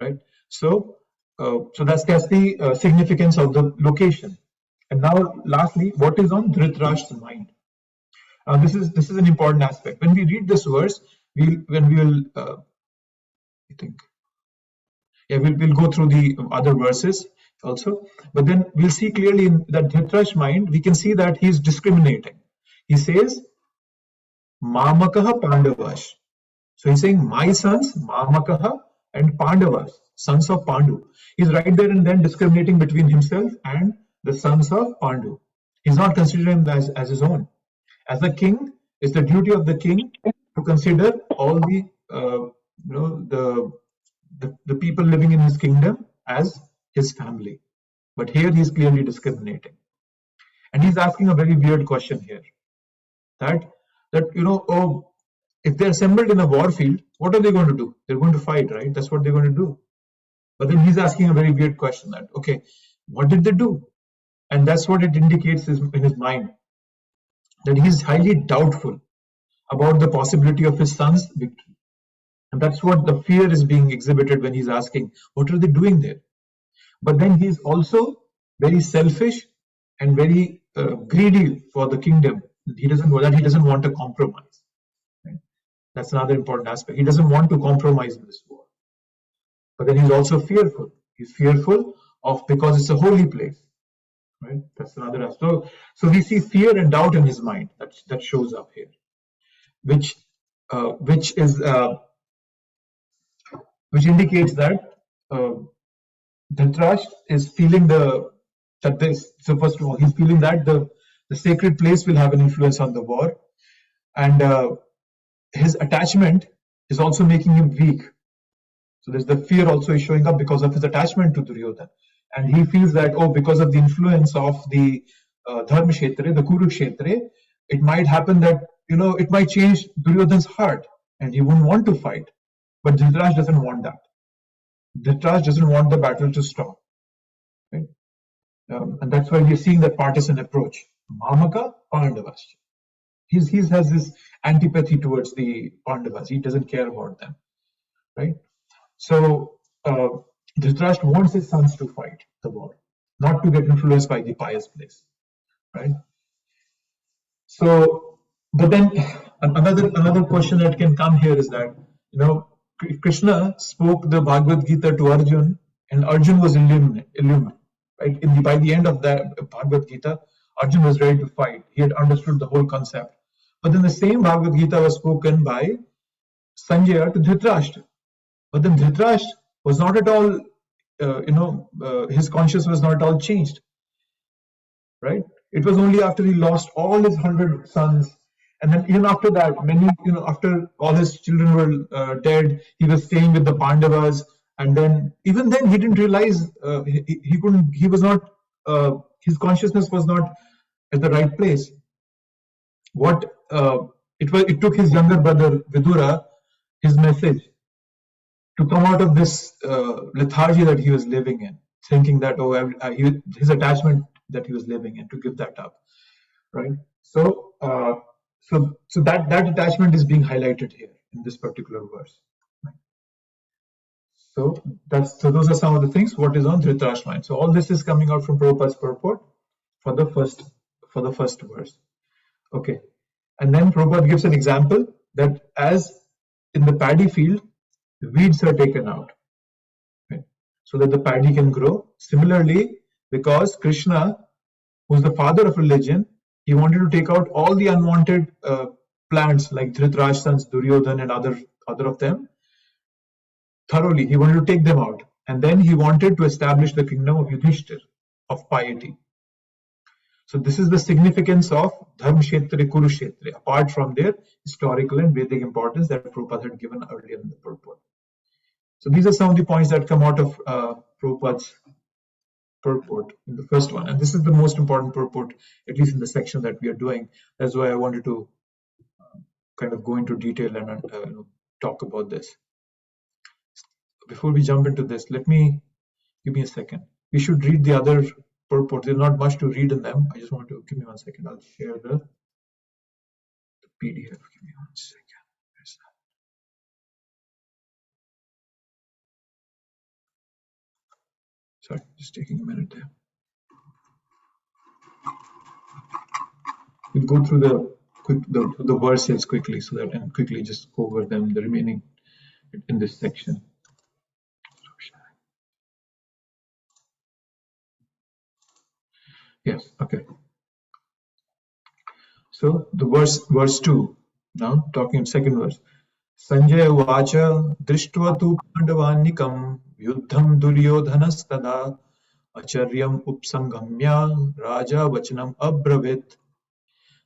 right? So that's the significance of the location. And now, lastly, what is on Dhritarashtra's mind? This is an important aspect. When we read this verse, we'll go through the other verses also, but then we'll see clearly in that Dhritarashtra's mind, we can see that he's discriminating. He says, Mamakaha Pandavas. So he's saying, my sons, Mamakaha and Pandavas, sons of Pandu. He's right there and then discriminating between himself and the sons of Pandu. He's not considering them as his own. As a king, it's the duty of the king to consider all the people living in his kingdom as his family. But here he's clearly discriminating. And he's asking a very weird question here. That if they're assembled in a war field, what are they going to do? They're going to fight, right? That's what they're going to do. But then he's asking a very weird question that, okay, what did they do? And that's what it indicates in his mind, that he's highly doubtful about the possibility of his son's victory. And that's what the fear is being exhibited when he's asking, what are they doing there? But then he's also very selfish and very greedy for the kingdom. He doesn't want to compromise. Right? That's another important aspect. He doesn't want to compromise in this war. But then he's also fearful. He's fearful because it's a holy place. Right? That's another aspect. So we see fear and doubt in his mind that shows up here, which indicates that Dhritarashtra is feeling so first of all, he's feeling that the sacred place will have an influence on the war, and his attachment is also making him weak. So there's the fear also is showing up because of his attachment to Duryodhana. And he feels that, because of the influence of the Dharma Kshetra, the Kurukshetra, it might happen that, it might change Duryodhana's heart and he wouldn't want to fight. But Dhritarashtra doesn't want that. Dhritarashtra doesn't want the battle to stop. Right? And that's why we're seeing that partisan approach. Mamaka Pandavas. He has this antipathy towards the Pandavas. He doesn't care about them, right? So Dhritarashtra wants his sons to fight the war, not to get influenced by the pious place, right? So, but then another question that can come here is that, you know, Krishna spoke the Bhagavad Gita to Arjun, and Arjun was illumined, right? By the end of that Bhagavad Gita, Arjun was ready to fight. He had understood the whole concept. But then the same Bhagavad Gita was spoken by Sanjaya to Dhritarashtra. But then Dhritarashtra was not at all, his conscience was not at all changed, right? It was only after he lost all his 100 sons, and then even after that, after all his children were dead, he was staying with the Pandavas, and then even then he didn't realize his consciousness was not at the right place. It took his younger brother Vidura, his message, to come out of this lethargy that he was living in, thinking that his attachment that he was living in, to give that up, right? So that attachment is being highlighted here in this particular verse. Right? So those are some of the things what is on Dhritarashtra's mind. So all this is coming out from Prabhupada's purport for the first verse. Okay, and then Prabhupada gives an example that as in the paddy field, the weeds are taken out, right, so that the paddy can grow. Similarly, because Krishna, who's the father of religion, he wanted to take out all the unwanted plants like Dhritarashtra's sons, Duryodhan and other of them thoroughly. He wanted to take them out, and then he wanted to establish the kingdom of Yudhishthira, of piety. So this is the significance of Dharma Kshetra, Kurukshetra, apart from their historical and Vedic importance that Prabhupada had given earlier in the purport. So these are some of the points that come out of Prabhupada's purport in the first one, and this is the most important purport, at least in the section that we are doing. That's why I wanted to kind of go into detail and talk about this. Before we jump into this, give me a second. We should read the other purport. There's not much to read in them. I just want to give me 1 second. I'll share the PDF. Give me 1 second. Where's that? Sorry, just taking a minute there. We'll go through the verses quickly, so that and quickly just go over them, the remaining in this section. Yes, okay. So the verse 2, now talking second verse. Sanjaya Vacha Drishtva tu Pandavannikam Yuddham Duryodhanastada Acharyam Upsangamya Raja Vachanam Abravit.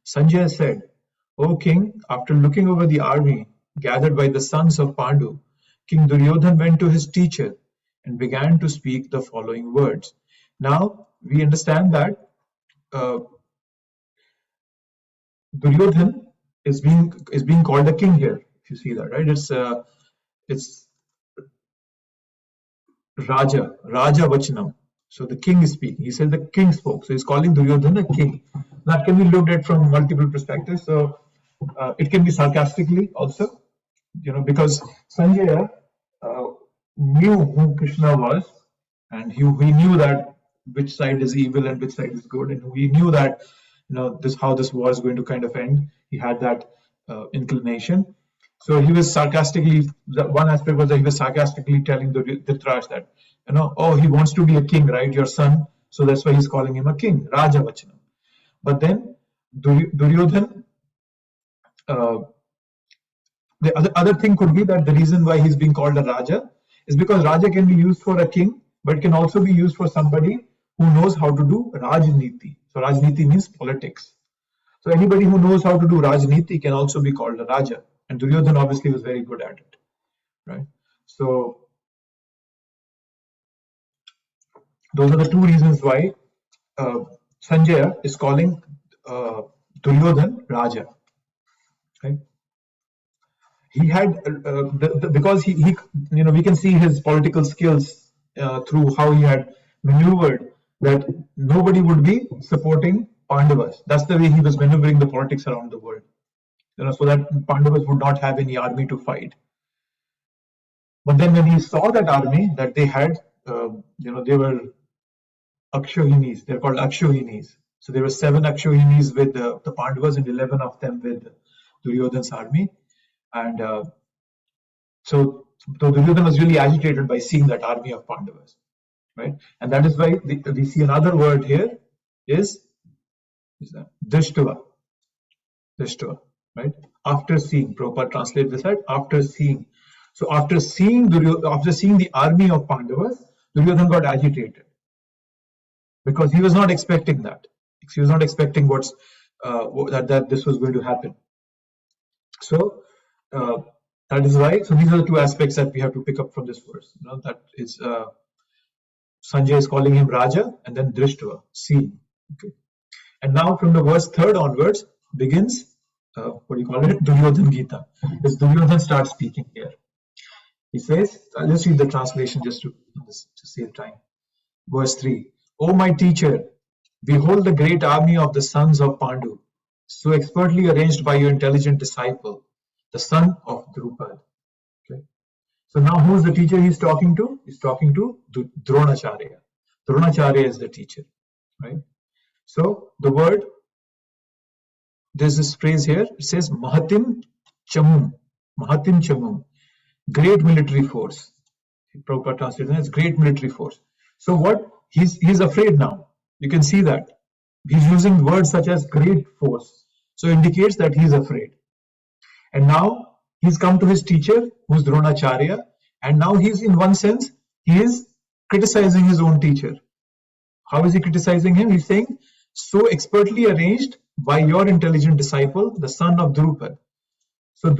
Sanjaya said, O king, after looking over the army gathered by the sons of Pandu, King Duryodhan went to his teacher and began to speak the following words. Now we understand that Duryodhan is being called a king here. If you see that, right? It's Raja Vachanam. So the king is speaking. He said the king spoke. So he's calling Duryodhan a king. That can be looked at from multiple perspectives. So it can be sarcastically also, because Sanjaya knew who Krishna was, and he knew that which side is evil and which side is good, and we knew that how this war is going to kind of end. He had that inclination. So he was sarcastically, one aspect was that he was sarcastically telling Dhritarashtra that he wants to be a king, right, your son, so that's why he's calling him a king, Raja Vachanam. But then Duryodhan, the other thing could be that the reason why he's being called a Raja is because Raja can be used for a king, but it can also be used for somebody who knows how to do Rajniti. So Rajniti means politics. So anybody who knows how to do Rajniti can also be called a Raja. And Duryodhan obviously was very good at it, right? So those are the two reasons why Sanjaya is calling Duryodhan Raja, right? He had because he we can see his political skills through how he had maneuvered that nobody would be supporting Pandavas. That's the way he was maneuvering the politics around the world, so that Pandavas would not have any army to fight. But then when he saw that army, that they had, they were Akshohinis, they're called Akshohinis. So there were 7 Akshohinis with the Pandavas and 11 of them with Duryodhana's army. And so Duryodhana was really agitated by seeing that army of Pandavas, right? And that is why we see another word here is that Drishtva, right? After seeing, Prabhupada translates this as after seeing. So after seeing the army of Pandavas, Duryodhana got agitated because he was not expecting that. He was not expecting that this was going to happen. So that is why. So these are the 2 aspects that we have to pick up from this verse. That is Sanjay is calling him Raja, and then Drishtva, seeing. Okay. And now from the verse 3rd onwards begins Duryodhana Gita. This Duryodhana starts speaking here. He says, let's read the translation just to save time. Verse 3. O my teacher, behold the great army of the sons of Pandu, so expertly arranged by your intelligent disciple, the son of Drupad. Okay. So now who is the teacher he's talking to? He's talking to Dronacharya. Dronacharya is the teacher, right? So the word, there's this phrase here, it says Mahatim Chamum, great military force. Prabhupada translated as great military force. So what? He's afraid now. You can see that. He's using words such as great force. So indicates that he's afraid. And now he's come to his teacher, who's Dronacharya, and now he's, in one sense, he is criticizing his own teacher. How is he criticizing him? He's saying, so expertly arranged by your intelligent disciple, the son of Drupad. So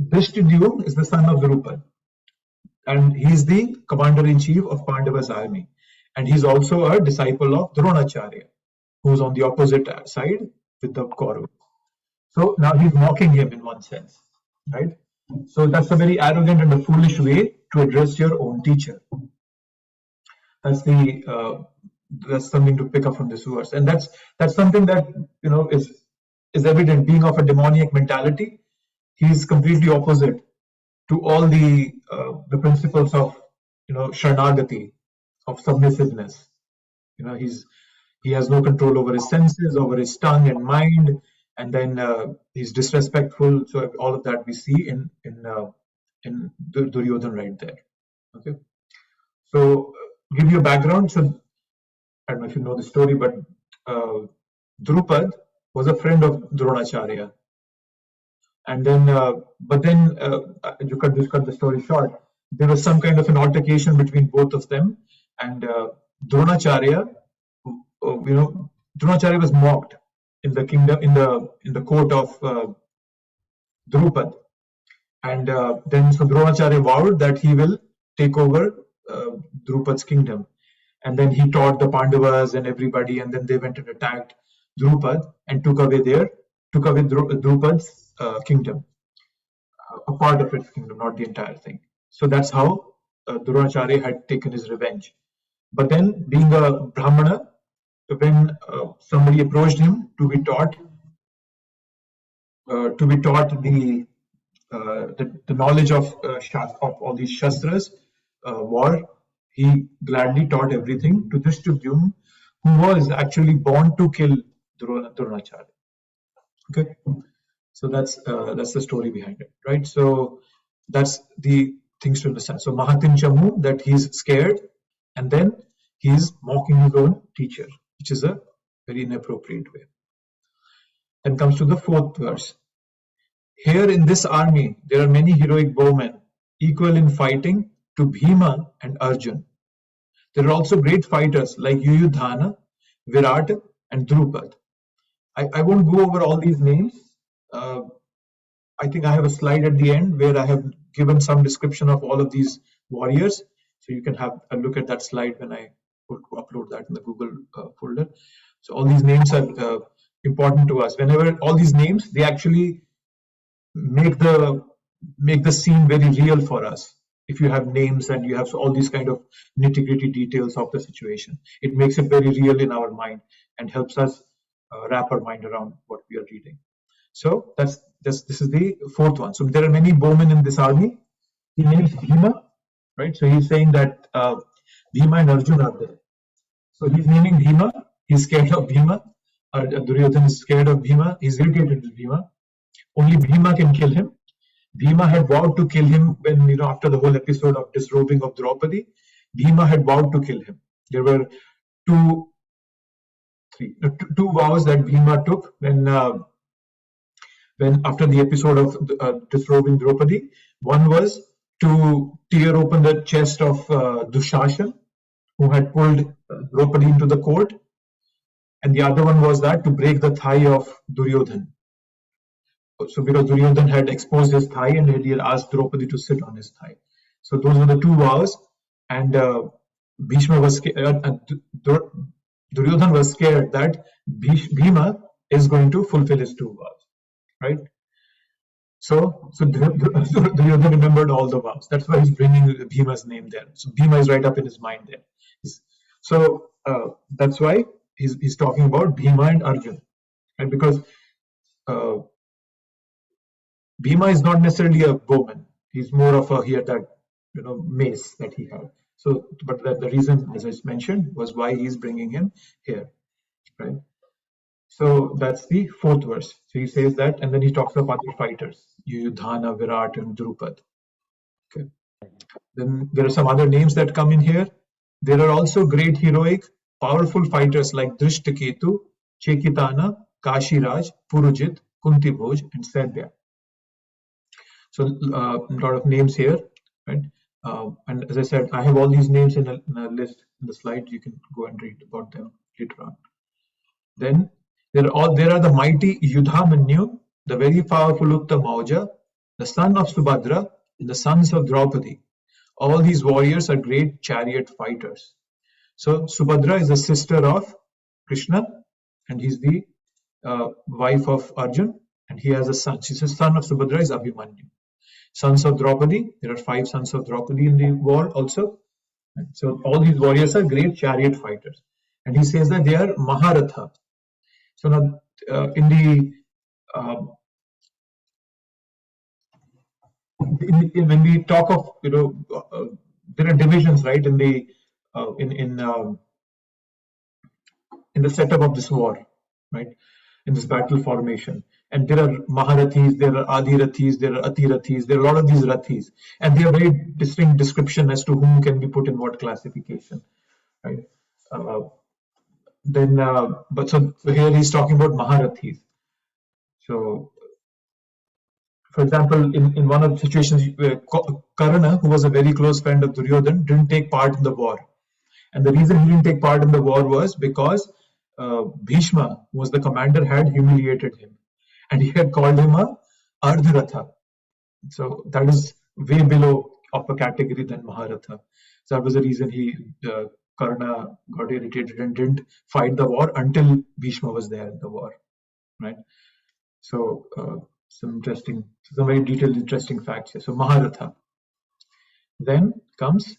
Abhīṣṭa-dohaṁ is the son of Drupad, and he's the commander-in-chief of Pandava's army. And he's also a disciple of Dronacharya, who's on the opposite side with the Kauravas. So now he's mocking him in one sense, right? So that's a very arrogant and a foolish way to address your own teacher. That's something to pick up from this verse, and that's something that is evident. Being of a demoniac mentality, he's completely opposite to all the principles of Sharanagati, of submissiveness. He has no control over his senses, over his tongue and mind, and then he's disrespectful. So all of that we see in Duryodhana right there. Okay, so give you a background. So I don't know if you know the story, but Drupad was a friend of Dronacharya, and then you cut the story short. There was some kind of an altercation between both of them, and Dronacharya, Dronacharya was mocked in the kingdom, in the court of Drupad, and then so Dronacharya vowed that he will take over Drupad's kingdom, and then he taught the Pandavas and everybody, and then they went and attacked Drupad and took away Drupad's kingdom, a part of its kingdom, not the entire thing. So that's how Dronacharya had taken his revenge. But then, being a Brahmana, when somebody approached him to be taught the knowledge of all these shastras, war, he gladly taught everything to Abhīṣṭa-dohaṁ, who was actually born to kill Dronacharya. Okay, so that's the story behind it, right? So that's the things to understand. So Mahatim Chamu, that he's scared, and then he's mocking his own teacher, which is a very inappropriate way. Then comes to the 4th verse. Here in this army, there are many heroic bowmen, equal in fighting to Bhima and Arjun. There are also great fighters like Yuyudhana, Virat, and Drupad. I won't go over all these names. I think I have a slide at the end where I have given some description of all of these warriors. So you can have a look at that slide when I upload that in the Google folder. So all these names are important to us. Whenever all these names, they actually make the scene very real for us. if you have names and you have all these kind of nitty-gritty details of the situation. It makes it very real in our mind and helps us wrap our mind around what we are reading. So this is the fourth one. So there are many bowmen in this army. He names Bhima, right? So he's saying that Bhima and Arjuna are there. So he's naming Bhima. He's scared of Bhima. Duryodhana is scared of Bhima. He's irritated with Bhima. Only Bhima can kill him. Bhima had vowed to kill him when, after the whole episode of disrobing of Draupadi, Bhima had vowed to kill him. There were two vows that Bhima took when after the episode of disrobing Draupadi. One was to tear open the chest of Dushashan, who had pulled Draupadi into the court, and the other one was that to break the thigh of Duryodhan. So because Duryodhan had exposed his thigh and he had asked Draupadi to sit on his thigh. So those were the two vows, and Bhishma was scared, Duryodhan was scared that Bhima is going to fulfill his two vows, right? So Duryodhan remembered all the vows. That's why he's bringing Bhima's name there. So Bhima is right up in his mind there. So that's why he's talking about Bhima and Arjuna, right? Because Bhima is not necessarily a bowman. He's more of he had that mace that he had. So, but the reason, as I mentioned, was why he's bringing him here, right? So that's the fourth verse. So he says that, and then he talks of other fighters, Yudhana, Virat, and Drupad. Okay. Then there are some other names that come in here. There are also great heroic, powerful fighters like Drishtaketu, Chekitana, Kashiraj, Purujit, Kuntibhoj, and Saidya. So a lot of names here, right? And as I said, I have all these names in a list in the slide. You can go and read about them later on. Then there are the mighty Yudhamanyu, the very powerful Uttamauja, the son of Subhadra, and the sons of Draupadi. All these warriors are great chariot fighters. So Subhadra is the sister of Krishna, and he's the wife of Arjun, and he has a son. She's the son of Subhadra is Abhimanyu. Sons of Draupadi, there are 5 sons of Draupadi in the war also. So all these warriors are great chariot fighters. And he says that they are Maharatha. So now when we talk of, there are divisions, right, in the setup of this war, right, in this battle formation. And there are Maharathis, there are Adhirathis, there are Atirathis, there are a lot of these Rathis. And they are very distinct description as to whom can be put in what classification, right? But here he's talking about Maharathis. So, for example, in one of the situations, Karna, who was a very close friend of Duryodhan, didn't take part in the war. And the reason he didn't take part in the war was because Bhishma, who was the commander, had humiliated him. And he had called him a Ardharatha. So that is way below of a category than Maharatha. So that was the reason Karna got irritated and didn't fight the war until Bhishma was there in the war, right? So some very detailed, interesting facts here. So Maharatha. Then comes,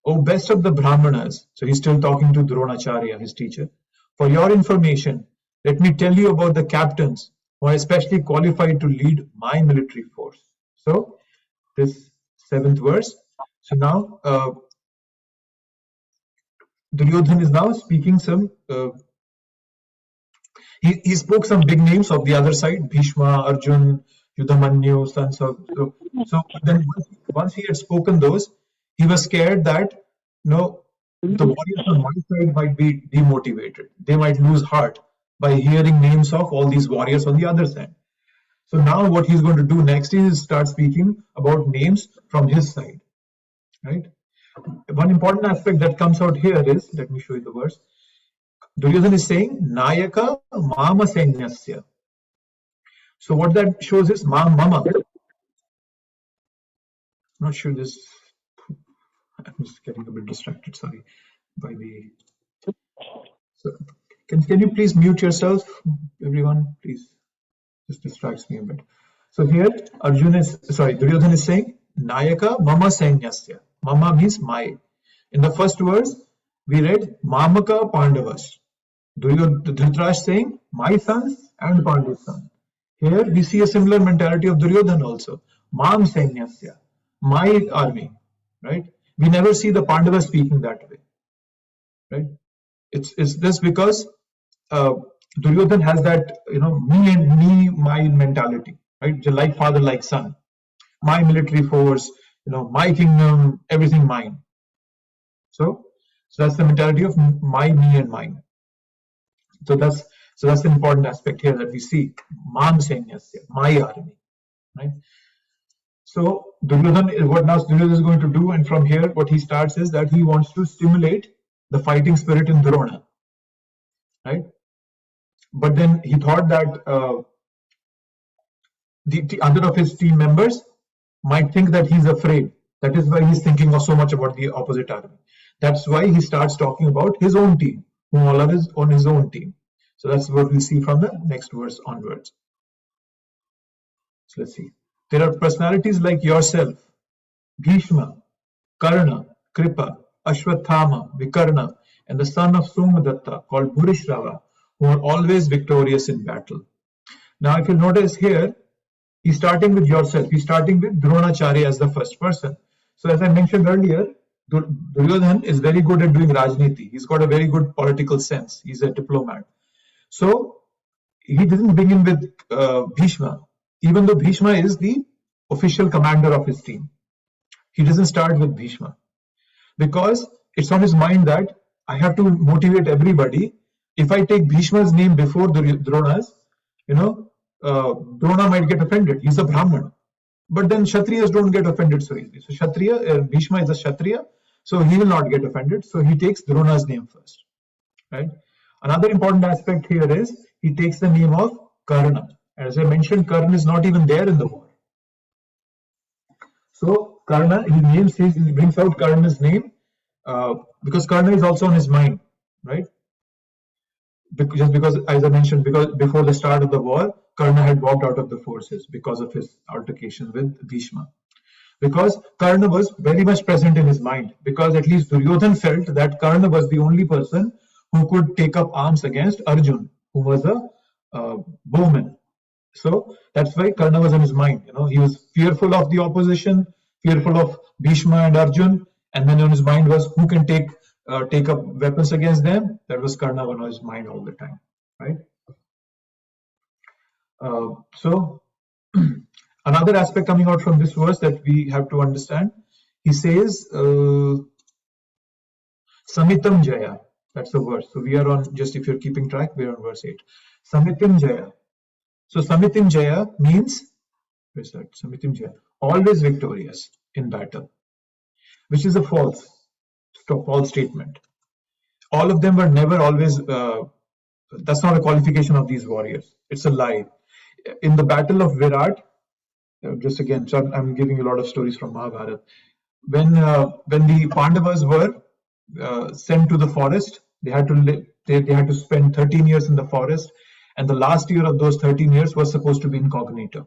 O best of the Brahmanas. So he's still talking to Dronacharya, his teacher. For your information, let me tell you about the captains who are especially qualified to lead my military force. So this 7th verse. So now Duryodhan is now speaking some. He spoke some big names of the other side: Bhishma, Arjun, Yudhamanyu, sons of. So then once he had spoken those, he was scared that the warriors on one side might be demotivated. They might lose heart by hearing names of all these warriors on the other side. So now what he's going to do next is start speaking about names from his side, right? One important aspect that comes out here is, let me show you the verse. Duryodhan is saying, Nayaka Mama Sainyasya. So what that shows is Mama. I'm not sure this. I'm just getting a bit distracted, sorry, by the. So, can you please mute yourself, everyone, please? This distracts me a bit. So here, Duryodhan is saying, Nayaka Mama Sainyasya. Mama means my. In the first verse, we read Mamaka Pandavas. Dhritarashtra saying, my sons and Pandu's sons. Here we see a similar mentality of Duryodhana also. Mam Sainyasya, my army, right? We never see the Pandavas speaking that way, right? It's this because Duryodhana has that, me and me, my mentality, right? Like father, like son. My military force, my kingdom, everything mine. So that's the mentality of my, me, and mine. So that's the important aspect here that we see. Mam Sainyasya, my army, right? So Duryodhana, what now Duryodhana is going to do, and from here what he starts is that he wants to stimulate the fighting spirit in Drona, right? But then he thought that the other of his team members might think that he's afraid. That is why he's thinking so much about the opposite army. That's why he starts talking about his own team, whom all is on his own team. So that's what we'll see from the next verse onwards. So let's see. There are personalities like yourself, Bhishma, Karna, Kripa, Ashwathama, Vikarna, and the son of Somadatta called Bhurishrava, who are always victorious in battle. Now, if you notice here, he's starting with yourself. He's starting with Dronacharya as the first person. So as I mentioned earlier, Duryodhana is very good at doing Rajniti. He's got a very good political sense. He's a diplomat. So he doesn't begin with Bhishma, even though Bhishma is the official commander of his team. He doesn't start with Bhishma because it's on his mind that I have to motivate everybody. If I take Bhishma's name before Drona's, Drona might get offended. He's a Brahman. But then Kshatriyas don't get offended so easily. So Bhishma is a Kshatriya, so he will not get offended. So he takes Drona's name first, right? Another important aspect here is he takes the name of Karna. As I mentioned, Karna is not even there in the war. So Karna, he brings out Karna's name because Karna is also on his mind, right? Just because, as I mentioned, because before the start of the war, Karna had walked out of the forces because of his altercation with Bhishma. Because Karna was very much present in his mind, because at least Duryodhana felt that Karna was the only person who could take up arms against Arjun, who was a bowman. So that's why Karna was in his mind. He was fearful of the opposition, fearful of Bhishma and Arjun, and then on his mind was who can take up weapons against them. That was Karna on his mind all the time, right? So another aspect coming out from this verse that we have to understand, he says Samitam Jaya. That's the verse. So we are on, just if you're keeping track, we're on verse 8. Samitim Jaya. So Samitim Jaya means, where's that? Samitim Jaya, always victorious in battle, which is a false statement. All of them were never always, that's not a qualification of these warriors. It's a lie. In the battle of Virat, just again, so I'm giving you a lot of stories from Mahabharata. When the Pandavas were sent to the forest, they had to spend 13 years in the forest, and the last year of those 13 years was supposed to be incognito.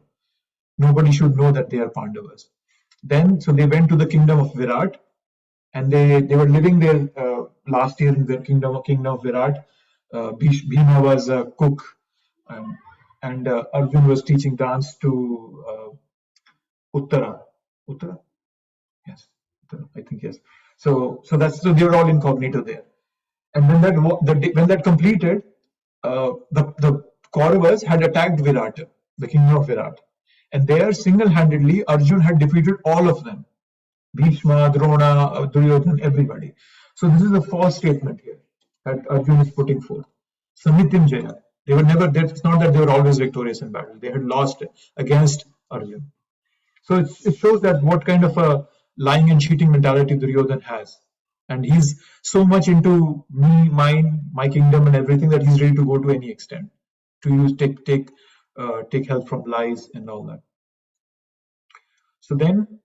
Nobody should know that they are Pandavas. Then, so they went to the kingdom of Virat, and they were living there last year in their kingdom of Virat. Bhima was a cook, and Arjun was teaching dance to Uttara. Uttara? Yes, Uttara, I think yes. So they were all incognito there. And when that completed, the Kauravas had attacked Virat, the kingdom of Virat, and there single-handedly Arjun had defeated all of them. Bhishma, Drona, Duryodhana, everybody. So this is a false statement here that Arjun is putting forth. Samitim Jaya. They were never, it's not that they were always victorious in battle. They had lost against Arjun. So it shows that what kind of a lying and cheating mentality Duryodhana has. And he's so much into me, mine, my kingdom and everything that he's ready to go to any extent to take help from lies and all that. So then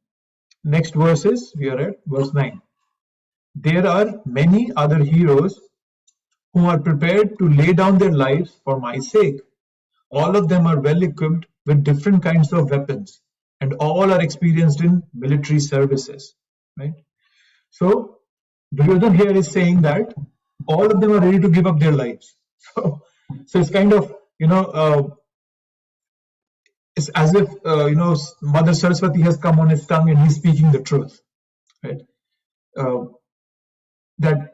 next verses, we are at verse 9. There are many other heroes who are prepared to lay down their lives for my sake. All of them are well equipped with different kinds of weapons and all are experienced in military services, right? So Duryodhana here is saying that all of them are ready to give up their lives. So it's kind of, it's as if, Mother Saraswati has come on his tongue and he's speaking the truth, right? That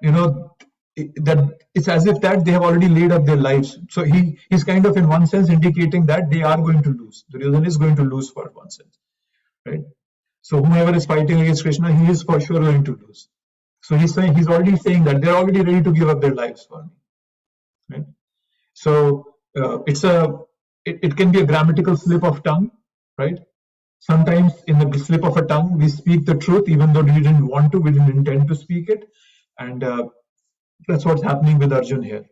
it's as if that they have already laid up their lives. So he's kind of in one sense indicating that they are going to lose. Duryodhana is going to lose for one sense, right? So whoever is fighting against Krishna, he is for sure going to lose. So he's already saying that they're already ready to give up their lives for me, right? So it can be a grammatical slip of tongue, right? Sometimes in the slip of a tongue, we speak the truth, even though we didn't want to, we didn't intend to speak it. And that's what's happening with Arjun here,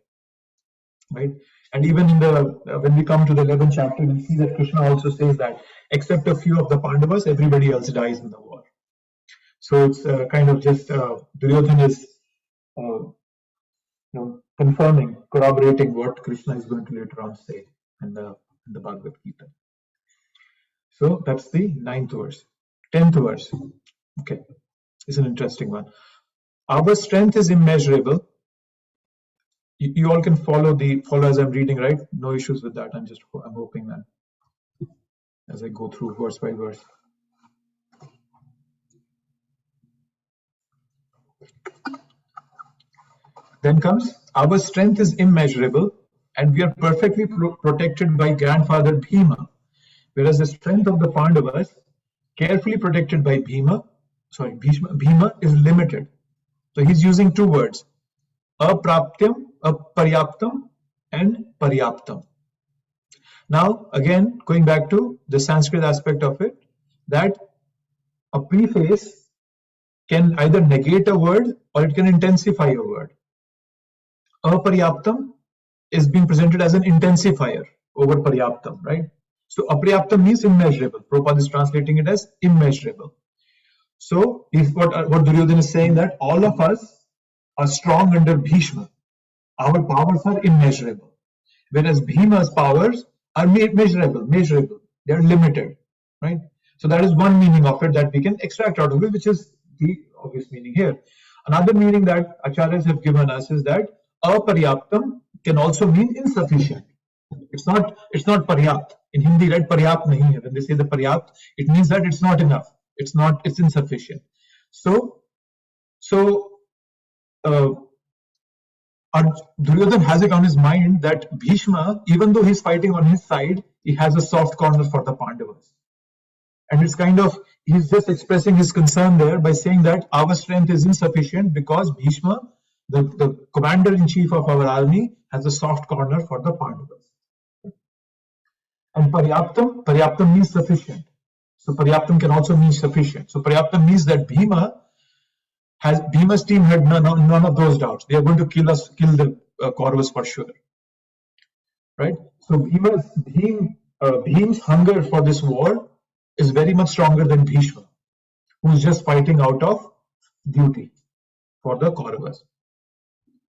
right? And even in when we come to the 11th chapter, we see that Krishna also says that except a few of the Pandavas, everybody else dies in the war. So it's kind of just Duryodhana is confirming, corroborating what Krishna is going to later on say in the Bhagavad Gita. So that's the 9th verse. 10th verse. Okay, it's an interesting one. Our strength is immeasurable. You all can follow as I'm reading, right? No issues with that. I'm hoping that as I go through verse by verse. Then comes, our strength is immeasurable and we are perfectly protected by grandfather Bhima, whereas the strength of the Pandavas, carefully protected by Bhima is limited. So he's using two words, apraptyam, aparyaptam, and paryaptam. Now, again, going back to the Sanskrit aspect of it, that a preface can either negate a word or it can intensify a word. Aparyaptam is being presented as an intensifier over paryaptam, right? So aparyaptam means immeasurable. Prabhupada is translating it as immeasurable. So if what Duryodhana is saying, that all of us are strong under Bhishma. Our powers are immeasurable, whereas Bhima's powers are measurable. They are limited, right? So that is one meaning of it that we can extract out of it, which is the obvious meaning here. Another meaning that acharyas have given us is that aparyaptam can also mean insufficient. It's not paryapt. In Hindi, right? Paryapt nahi hai. When they say the paryapt, it means that it's not enough. It's insufficient. So Duryodhana has it on his mind that Bhishma, even though he's fighting on his side, he has a soft corner for the Pandavas. And it's kind of, he's just expressing his concern there by saying that our strength is insufficient because Bhishma, the commander-in-chief of our army, has a soft corner for the Pandavas. And paryaptam means sufficient. So paryaptam can also mean sufficient. So paryaptam means that Bhima's team had none of those doubts. They are going to kill the Kauravas for sure, right? So Bhim's hunger for this war is very much stronger than Bhishma, who is just fighting out of duty for the Kauravas,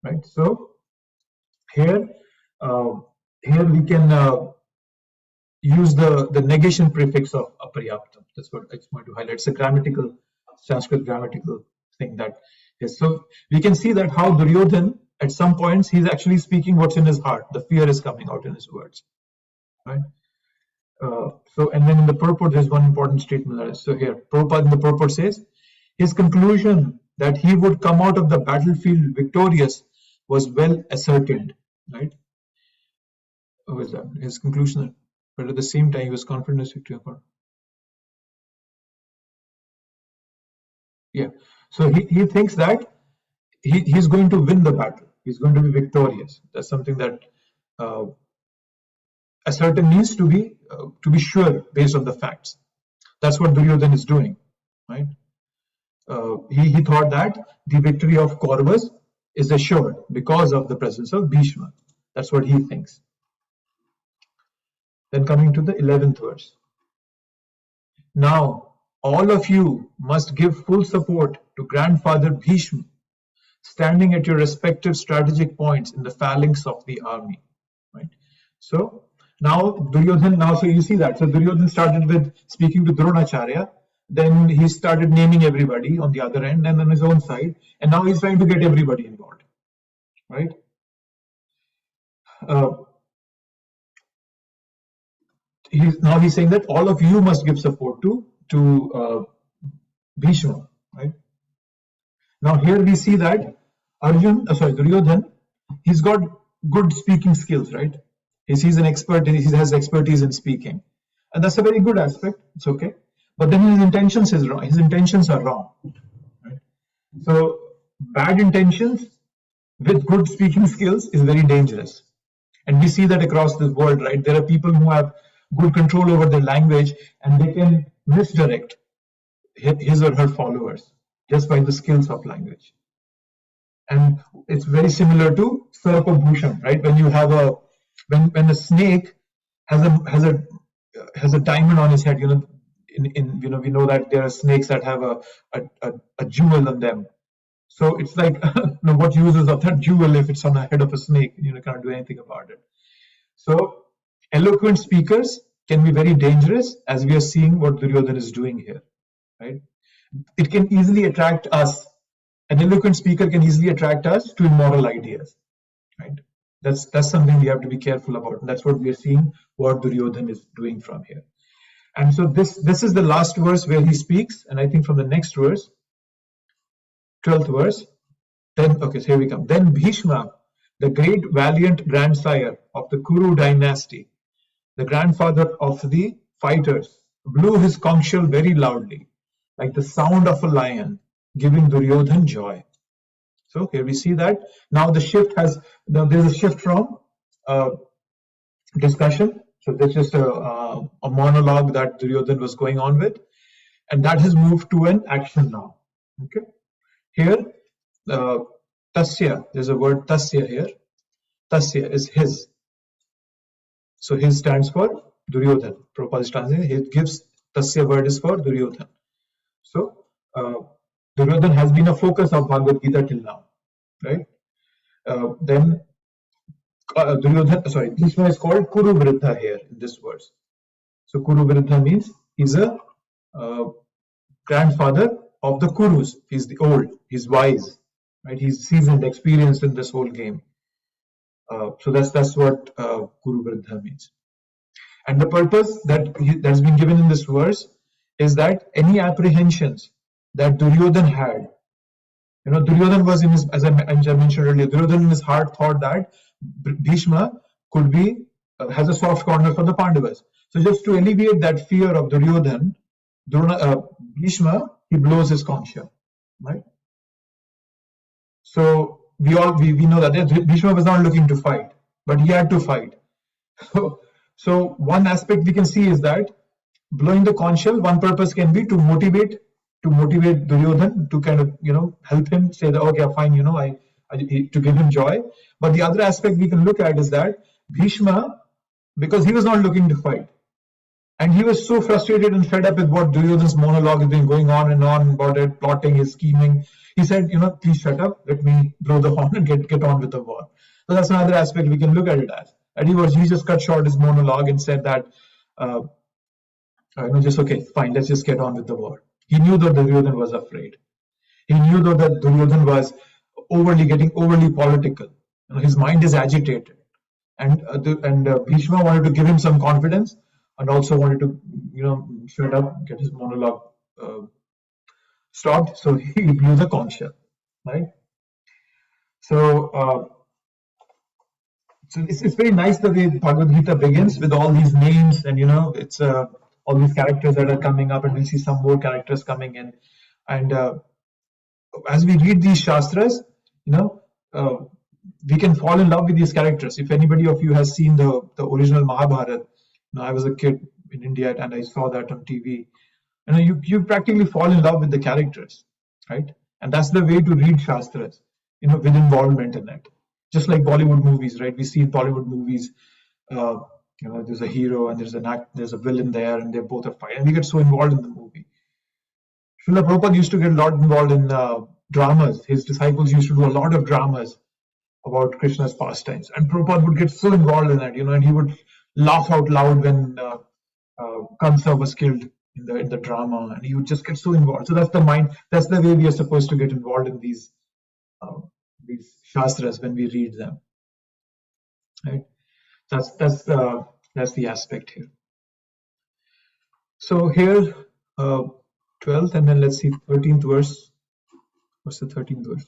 right? So here we can use the negation prefix of aparyaptam. That's what I just want to highlight. It's a Sanskrit grammatical thing that is. So we can see that how Duryodhana, at some points, he's actually speaking what's in his heart. The fear is coming out in his words, right? And then in the purport, there's one important statement. So here, Prabhupada in the purport says, his conclusion that he would come out of the battlefield victorious was well ascertained, right? What was that? His conclusion, but at the same time, he was confident of victory. Yeah. So he thinks that he's going to win the battle. He's going to be victorious. That's something that ascertain means to be sure based on the facts. That's what Duryodhana is doing, right? He thought that the victory of Kauravas is assured because of the presence of Bhishma. That's what he thinks. Then coming to the 11th verse. Now, all of you must give full support to Grandfather Bhishma, standing at your respective strategic points in the phalanx of the army. Right? So, Now Duryodhan, so you see that. So Duryodhan started with speaking to Dronacharya, then he started naming everybody on the other end and on his own side, and now he's trying to get everybody involved, right? He's saying that all of you must give support to Bhishma, right? Now here we see that Duryodhan, he's got good speaking skills, right? He's an expert, he has expertise in speaking, and that's a very good aspect. It's okay, but then his intentions is wrong. His intentions are wrong, right? So bad intentions with good speaking skills is very dangerous, and we see that across the world, right? There are people who have good control over their language, and they can misdirect his or her followers just by the skills of language. And it's very similar to Sarpa Bhushan, right? When you have when a snake has a diamond on his head, we know that there are snakes that have a jewel on them. So it's like, what use is of that jewel if it's on the head of a snake? You can't do anything about it. So eloquent speakers can be very dangerous, as we are seeing what Duryodhan is doing here, right? It can easily attract us. An eloquent speaker can easily attract us to immoral ideas, right? That's something we have to be careful about. And that's what we are seeing what Duryodhan is doing from here. And so this is the last verse where he speaks, and I think from the next verse, 12th verse, so here we come. Then Bhishma, the great valiant grandsire of the Kuru dynasty, the grandfather of the fighters, blew his conch shell very loudly, like the sound of a lion, giving Duryodhan joy. So here we see that now there's a shift from discussion. So there's just a monologue that Duryodhan was going on with, and that has moved to an action now. Okay, here tasya, there's a word tasya here. Tasya is his. So his stands for Duryodhan. Prabhupada is translating. He gives tasya word is for Duryodhan. So Duryodhan has been a focus of Bhagavad Gita till now, right? Then Bhishma is called Kuru Vriddha here in this verse. So Kuru Vriddha means he's a grandfather of the Kurus. He's the old, he's wise, right? He's seasoned, experienced in this whole game. So that's what Kuru Vriddha means. And the purpose that's been given in this verse is that any apprehensions that Duryodhan had, Duryodhan was in his, as I mentioned earlier, Duryodhan in his heart thought that Bhishma could be has a soft corner for the Pandavas. So just to alleviate that fear of Duryodhan, Bhishma, he blows his conch shell, right? So we know that Bhishma was not looking to fight, but he had to fight. So one aspect we can see is that blowing the conch shell, one purpose can be to motivate Duryodhan, to kind of help him say that okay, fine, to give him joy. But the other aspect we can look at is that Bhishma, because he was not looking to fight, and he was so frustrated and fed up with what Duryodhan's monologue has been going on and on about it, plotting, his scheming, he said, please shut up, let me blow the horn and get on with the war. So that's another aspect we can look at it as. And he just cut short his monologue and said that just okay, fine, let's just get on with the war. He knew that Duryodhan was afraid. He knew though that Duryodhan was getting overly political. His mind is agitated, and Bhishma wanted to give him some confidence, and also wanted to shut up, get his monologue stopped. So he blew the conch shell, right? So it's very nice the way Bhagavad Gita begins with all these names, and it's all these characters that are coming up, and we'll see some more characters coming in. And as we read these shastras, we can fall in love with these characters. If anybody of you has seen the original Mahabharata, I was a kid in India and I saw that on TV. You practically fall in love with the characters, right? And that's the way to read shastras, with involvement in it. Just like Bollywood movies, right? We see in Bollywood movies, there's a hero and there's a villain there, and they both are fighting, and we get so involved in the movie. Srila Prabhupada used to get a lot involved in dramas. His disciples used to do a lot of dramas about Krishna's pastimes, and Prabhupada would get so involved in that, and he would laugh out loud when Kamsa was killed in the drama, and you just get so involved. So that's the mind. That's the way we are supposed to get involved in these shastras when we read them. Right? That's the aspect here. So here, 12th, and then let's see 13th verse. What's the 13th verse?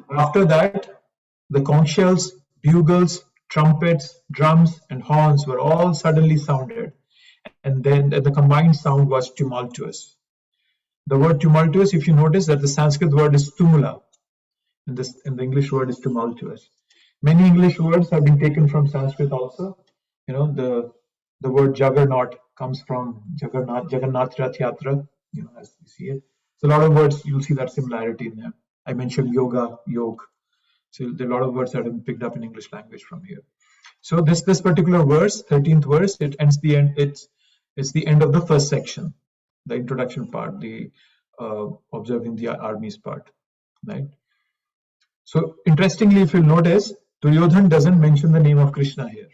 After that, the conch shells, bugles, trumpets, drums, and horns were all suddenly sounded, and then the combined sound was tumultuous. The word tumultuous, if you notice that the Sanskrit word is tumula, and the English word is tumultuous. Many English words have been taken from Sanskrit also. You know, the word juggernaut comes from Jagannath Rath Yatra, you know, as you see it. So a lot of words, you'll see that similarity in them. I mentioned yoga, yog. So there are a lot of words that have been picked up in English language from here. So this particular verse, 13th verse, it ends the end. It's the end of the first section, the introduction part, the observing the armies part, right? So interestingly, if you notice, Duryodhan doesn't mention the name of Krishna here.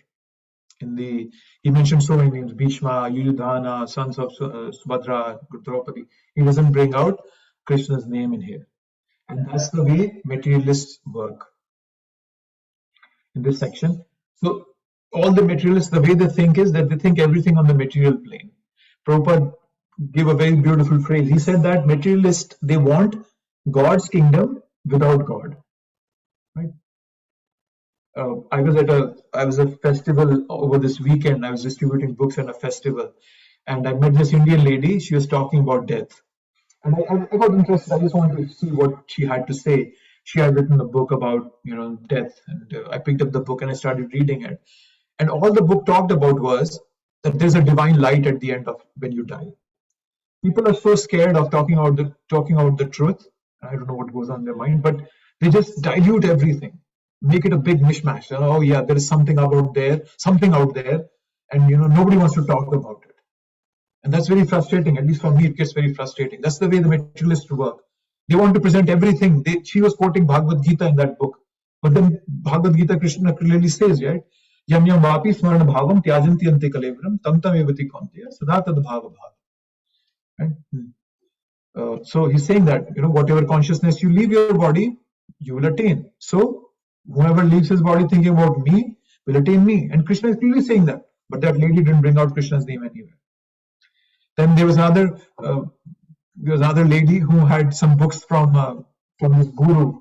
He mentioned so many names: Bhishma, Yudhana, sons of Subhadra, Draupadi. He doesn't bring out Krishna's name in here, and that's the way materialists work in this section. So all the materialists, the way they think is that they think everything on the material plane. Prabhupada gave a very beautiful phrase. He said that materialists, they want God's kingdom without God. Right? I was at a festival over this weekend. I was distributing books at a festival, and I met this Indian lady. She was talking about death, and I got interested. I just wanted to see what she had to say. She had written a book about, you know, death, and I picked up the book and I started reading it. And all the book talked about was that there's a divine light at the end of when you die. People are so scared of talking out the truth. I don't know what goes on in their mind, but they just dilute everything, make it a big mishmash. Oh yeah, there is something out there, and you know, nobody wants to talk about it. And that's very frustrating. At least for me, it gets very frustrating. That's the way the materialists work. They want to present everything. She was quoting Bhagavad Gita in that book, but then Bhagavad Gita, Krishna clearly says, right? Yam yam vapi smarana bhavam tyajanti ante kalevram tam tam evati konteya sada tad bhava bhava. Right? So he's saying that, you know, whatever consciousness you leave your body, you will attain. So whoever leaves his body thinking about me will attain me. And Krishna is clearly saying that. But that lady didn't bring out Krishna's name anywhere. Then there was another lady who had some books from this guru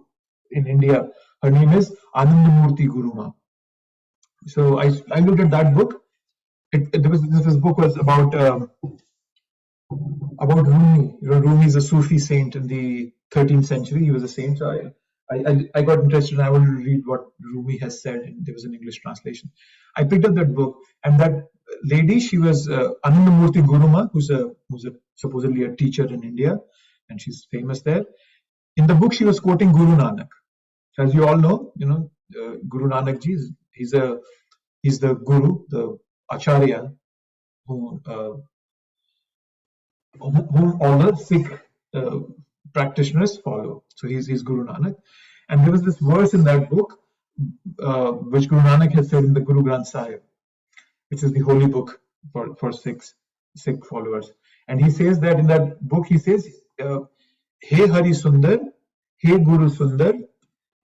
in India. Her name is Anandamurti Guruma. So I looked at that book. This book was about Rumi. You know, Rumi is a Sufi saint in the 13th century. He was a saint. So I got interested and I wanted to read what Rumi has said. And there was an English translation. I picked up that book, and that lady, she was Anandamurti Guruma, who's supposedly a teacher in India, and she's famous there. In the book, she was quoting Guru Nanak. As you all know, you know, Guru Nanak ji, he's the guru, the acharya, whom all the Sikh practitioners follow. So he's Guru Nanak. And there was this verse in that book, which Guru Nanak has said in the Guru Granth Sahib, which is the holy book for Sikh followers. And he says that in that book, he says, He Hari Sundar, He Guru Sundar,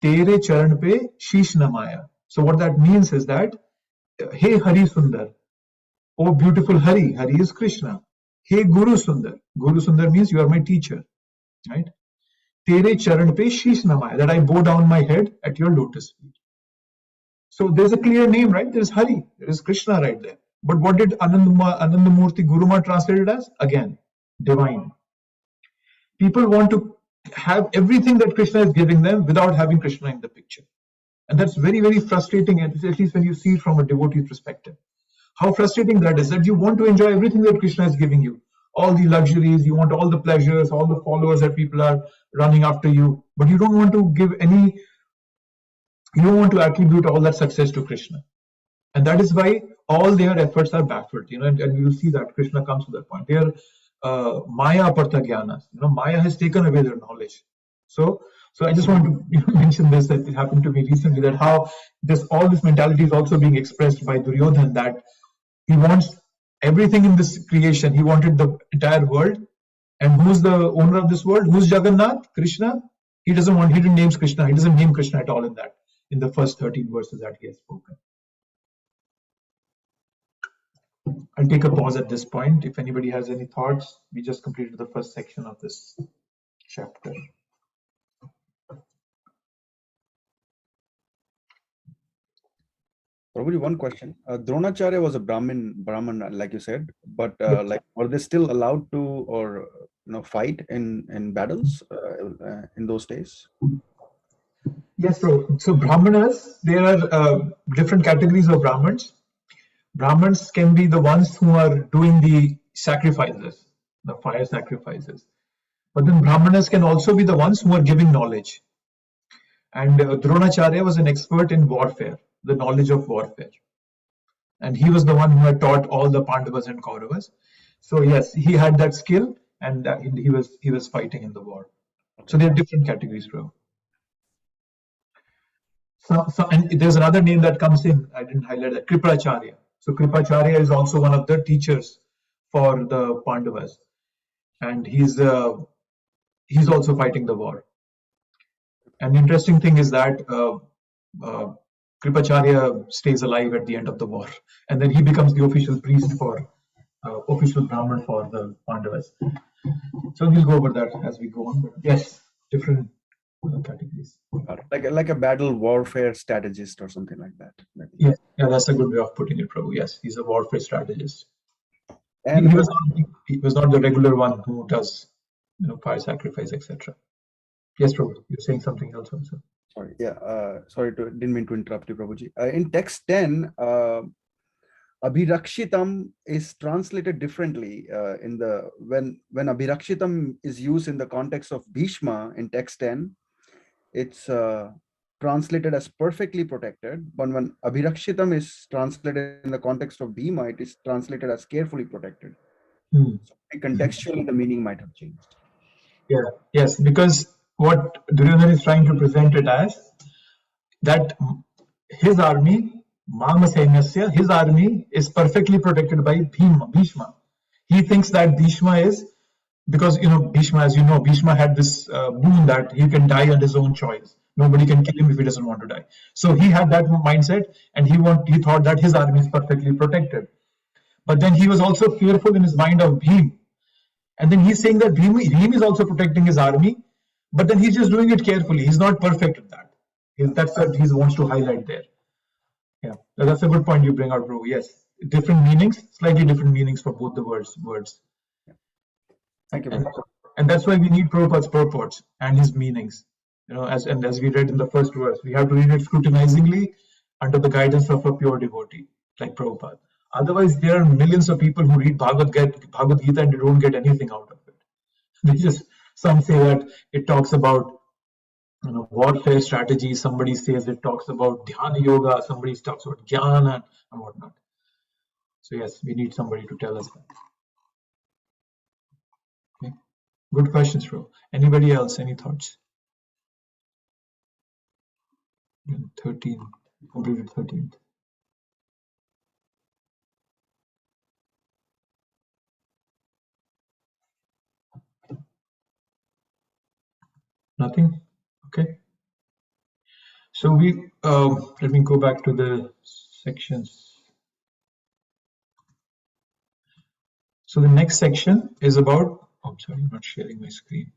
Tere Charan Pe Sheesh Namaya. So what that means is that, Hey Hari Sundar, oh beautiful Hari, Hari is Krishna. Hey Guru Sundar means you are my teacher, right? Tere Charan Pe Sheesh Namaya, that I bow down my head at your lotus feet. So there's a clear name, right? There's Hari, there is Krishna right there. But what did Anandamurti Guruma translate it as? Again, divine. People want to have everything that Krishna is giving them without having Krishna in the picture. And that's very, very frustrating, at least when you see it from a devotee's perspective. How frustrating that is, that you want to enjoy everything that Krishna is giving you. All the luxuries, you want all the pleasures, all the followers that people are running after you. But you don't want to you don't want to attribute all that success to Krishna. And that is why all their efforts are baffled. You know, and you will see that Krishna comes to that point. They are Maya Apartha Jnana. You know, Maya has taken away their knowledge. So I just want to mention this, that it happened to me recently, that how all this mentality is also being expressed by Duryodhan, that He wants everything in this creation. He wanted the entire world. And who's the owner of this world? Who's Jagannath? Krishna? He didn't name Krishna. He doesn't name Krishna at all in the first 13 verses that he has spoken. I'll take a pause at this point. If anybody has any thoughts, we just completed the first section of this chapter. Prabhuji, one question. Dronacharya was a Brahmin, like you said, but Yes. like, were they still allowed to, or fight in battles in those days? Yes, so Brahmanas, there are different categories of Brahmins. Brahmins can be the ones who are doing the sacrifices, the fire sacrifices. But then Brahmanas can also be the ones who are giving knowledge. And Dronacharya was an expert in warfare, the knowledge of warfare. And he was the one who had taught all the Pandavas and Kauravas. So yes, he had that skill, and he was fighting in the war. So there are different categories, bro. So and there's another name that comes in. I didn't highlight that. Kripacharya. So Kripacharya is also one of the teachers for the Pandavas, and he's also fighting the war. And the interesting thing is that Kripacharya stays alive at the end of the war, and then he becomes the official priest for official Brahman for the Pandavas. So we'll go over that as we go on. But yes, different categories. Like a battle warfare strategist or something like that. Yeah, that's a good way of putting it, Prabhu. Yes, he's a warfare strategist. And He was not the regular one who does, fire sacrifice, etc. Yes, Prabhu, you're saying something else also. sorry, yeah, didn't mean to interrupt you, Prabhuji. In text 10, Abhīṣṭa-dohaṁ is translated differently when Abhīṣṭa-dohaṁ is used in the context of Bhishma in text 10. It's translated as perfectly protected, but when Abhīṣṭa-dohaṁ is translated in the context of Bhima, it is translated as carefully protected. So contextually, the meaning might have changed. Yeah, yes, because what Duryodhana is trying to present it as, that his army, Mamasainyasya, his army is perfectly protected by Bhishma. He thinks that Bhishma is, because Bhishma, as you know, Bhishma had this boon that he can die on his own choice. Nobody can kill him if he doesn't want to die. So he had that mindset, and he thought that his army is perfectly protected. But then he was also fearful in his mind of Bhim. And then he's saying that Bhim is also protecting his army, but then he's just doing it carefully. He's not perfect at that. That's what he wants to highlight there. Yeah, that's a good point you bring out, bro. Yes, different meanings, slightly different meanings for both the words. Thank you. And that's why we need Prabhupada's purports and his meanings. As we read in the first verse, we have to read it scrutinizingly under the guidance of a pure devotee like Prabhupada. Otherwise, there are millions of people who read Bhagavad Gita and they don't get anything out of it. Some say that it talks about warfare strategy. Somebody says it talks about dhyana yoga. Somebody talks about jnana and whatnot. So yes, we need somebody to tell us that. Okay. Good questions, bro. Anybody else? Any thoughts? 13, completed 13th. Nothing? Okay. So let me go back to the sections. So the next section is about, I'm sorry, I'm not sharing my screen.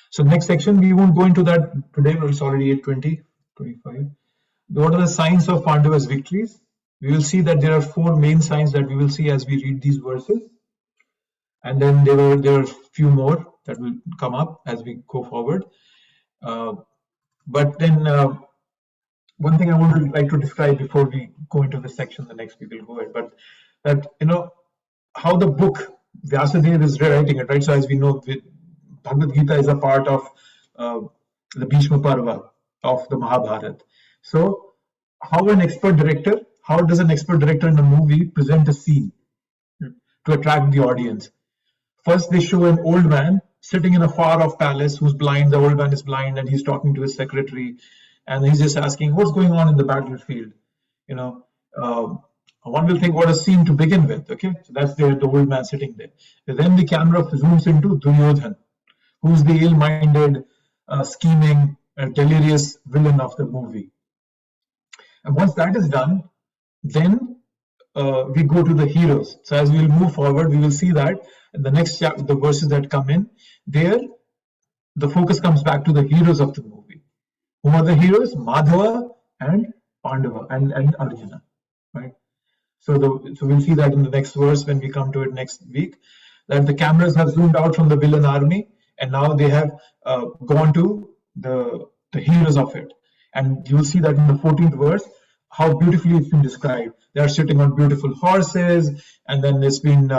So next section, we won't go into that today, but it's already 8:20, 25. What are the signs of Pandava's victories? We will see that there are 4 main signs that we will see as we read these verses. And then there are a few more that will come up as we go forward. But then one thing I would like to describe before we go into the section, the next we will go ahead, but that, how the book, Vyasadeva is rewriting it, right? So as we know, Bhagavad Gita is a part of the Bhishma Parva of the Mahabharata. So how does an expert director in a movie present a scene to attract the audience? First, they show an old man sitting in a far-off palace who's blind. The old man is blind, and he's talking to his secretary, and he's just asking, what's going on in the battlefield? you know, one will think what a scene to begin with. Okay, so that's the old man sitting there. And then the camera zooms into Duryodhan, who's the ill-minded, scheming, delirious villain of the movie. And once that is done, then we go to the heroes. So as we'll move forward, we will see that in the next chapter, the verses that come in, there the focus comes back to the heroes of the movie. Who are the heroes? Madhava and Pandava and Arjuna, right? So we'll see that in the next verse when we come to it next week, that the cameras have zoomed out from the villain army and now they have gone to the heroes of it. And you'll see that in the 14th verse, how beautifully it's been described. They are sitting on beautiful horses, and then there's been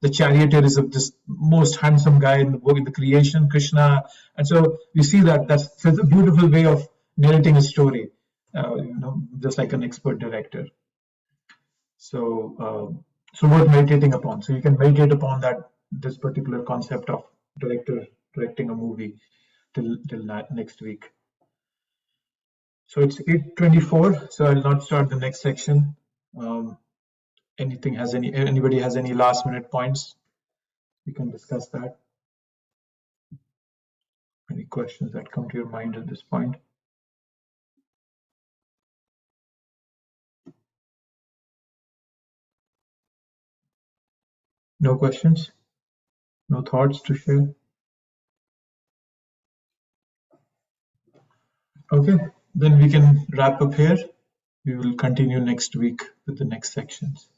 the charioteer is of this most handsome guy in the book, in the creation, Krishna. And so we see that's a beautiful way of narrating a story, just like an expert director. So worth meditating upon. So you can meditate upon this particular concept of director directing a movie till next week. So it's 8:24. So I'll not start the next section. Anybody has any last minute points? We can discuss that. Any questions that come to your mind at this point? No questions? No thoughts to share? Okay, then we can wrap up here. We will continue next week with the next sections.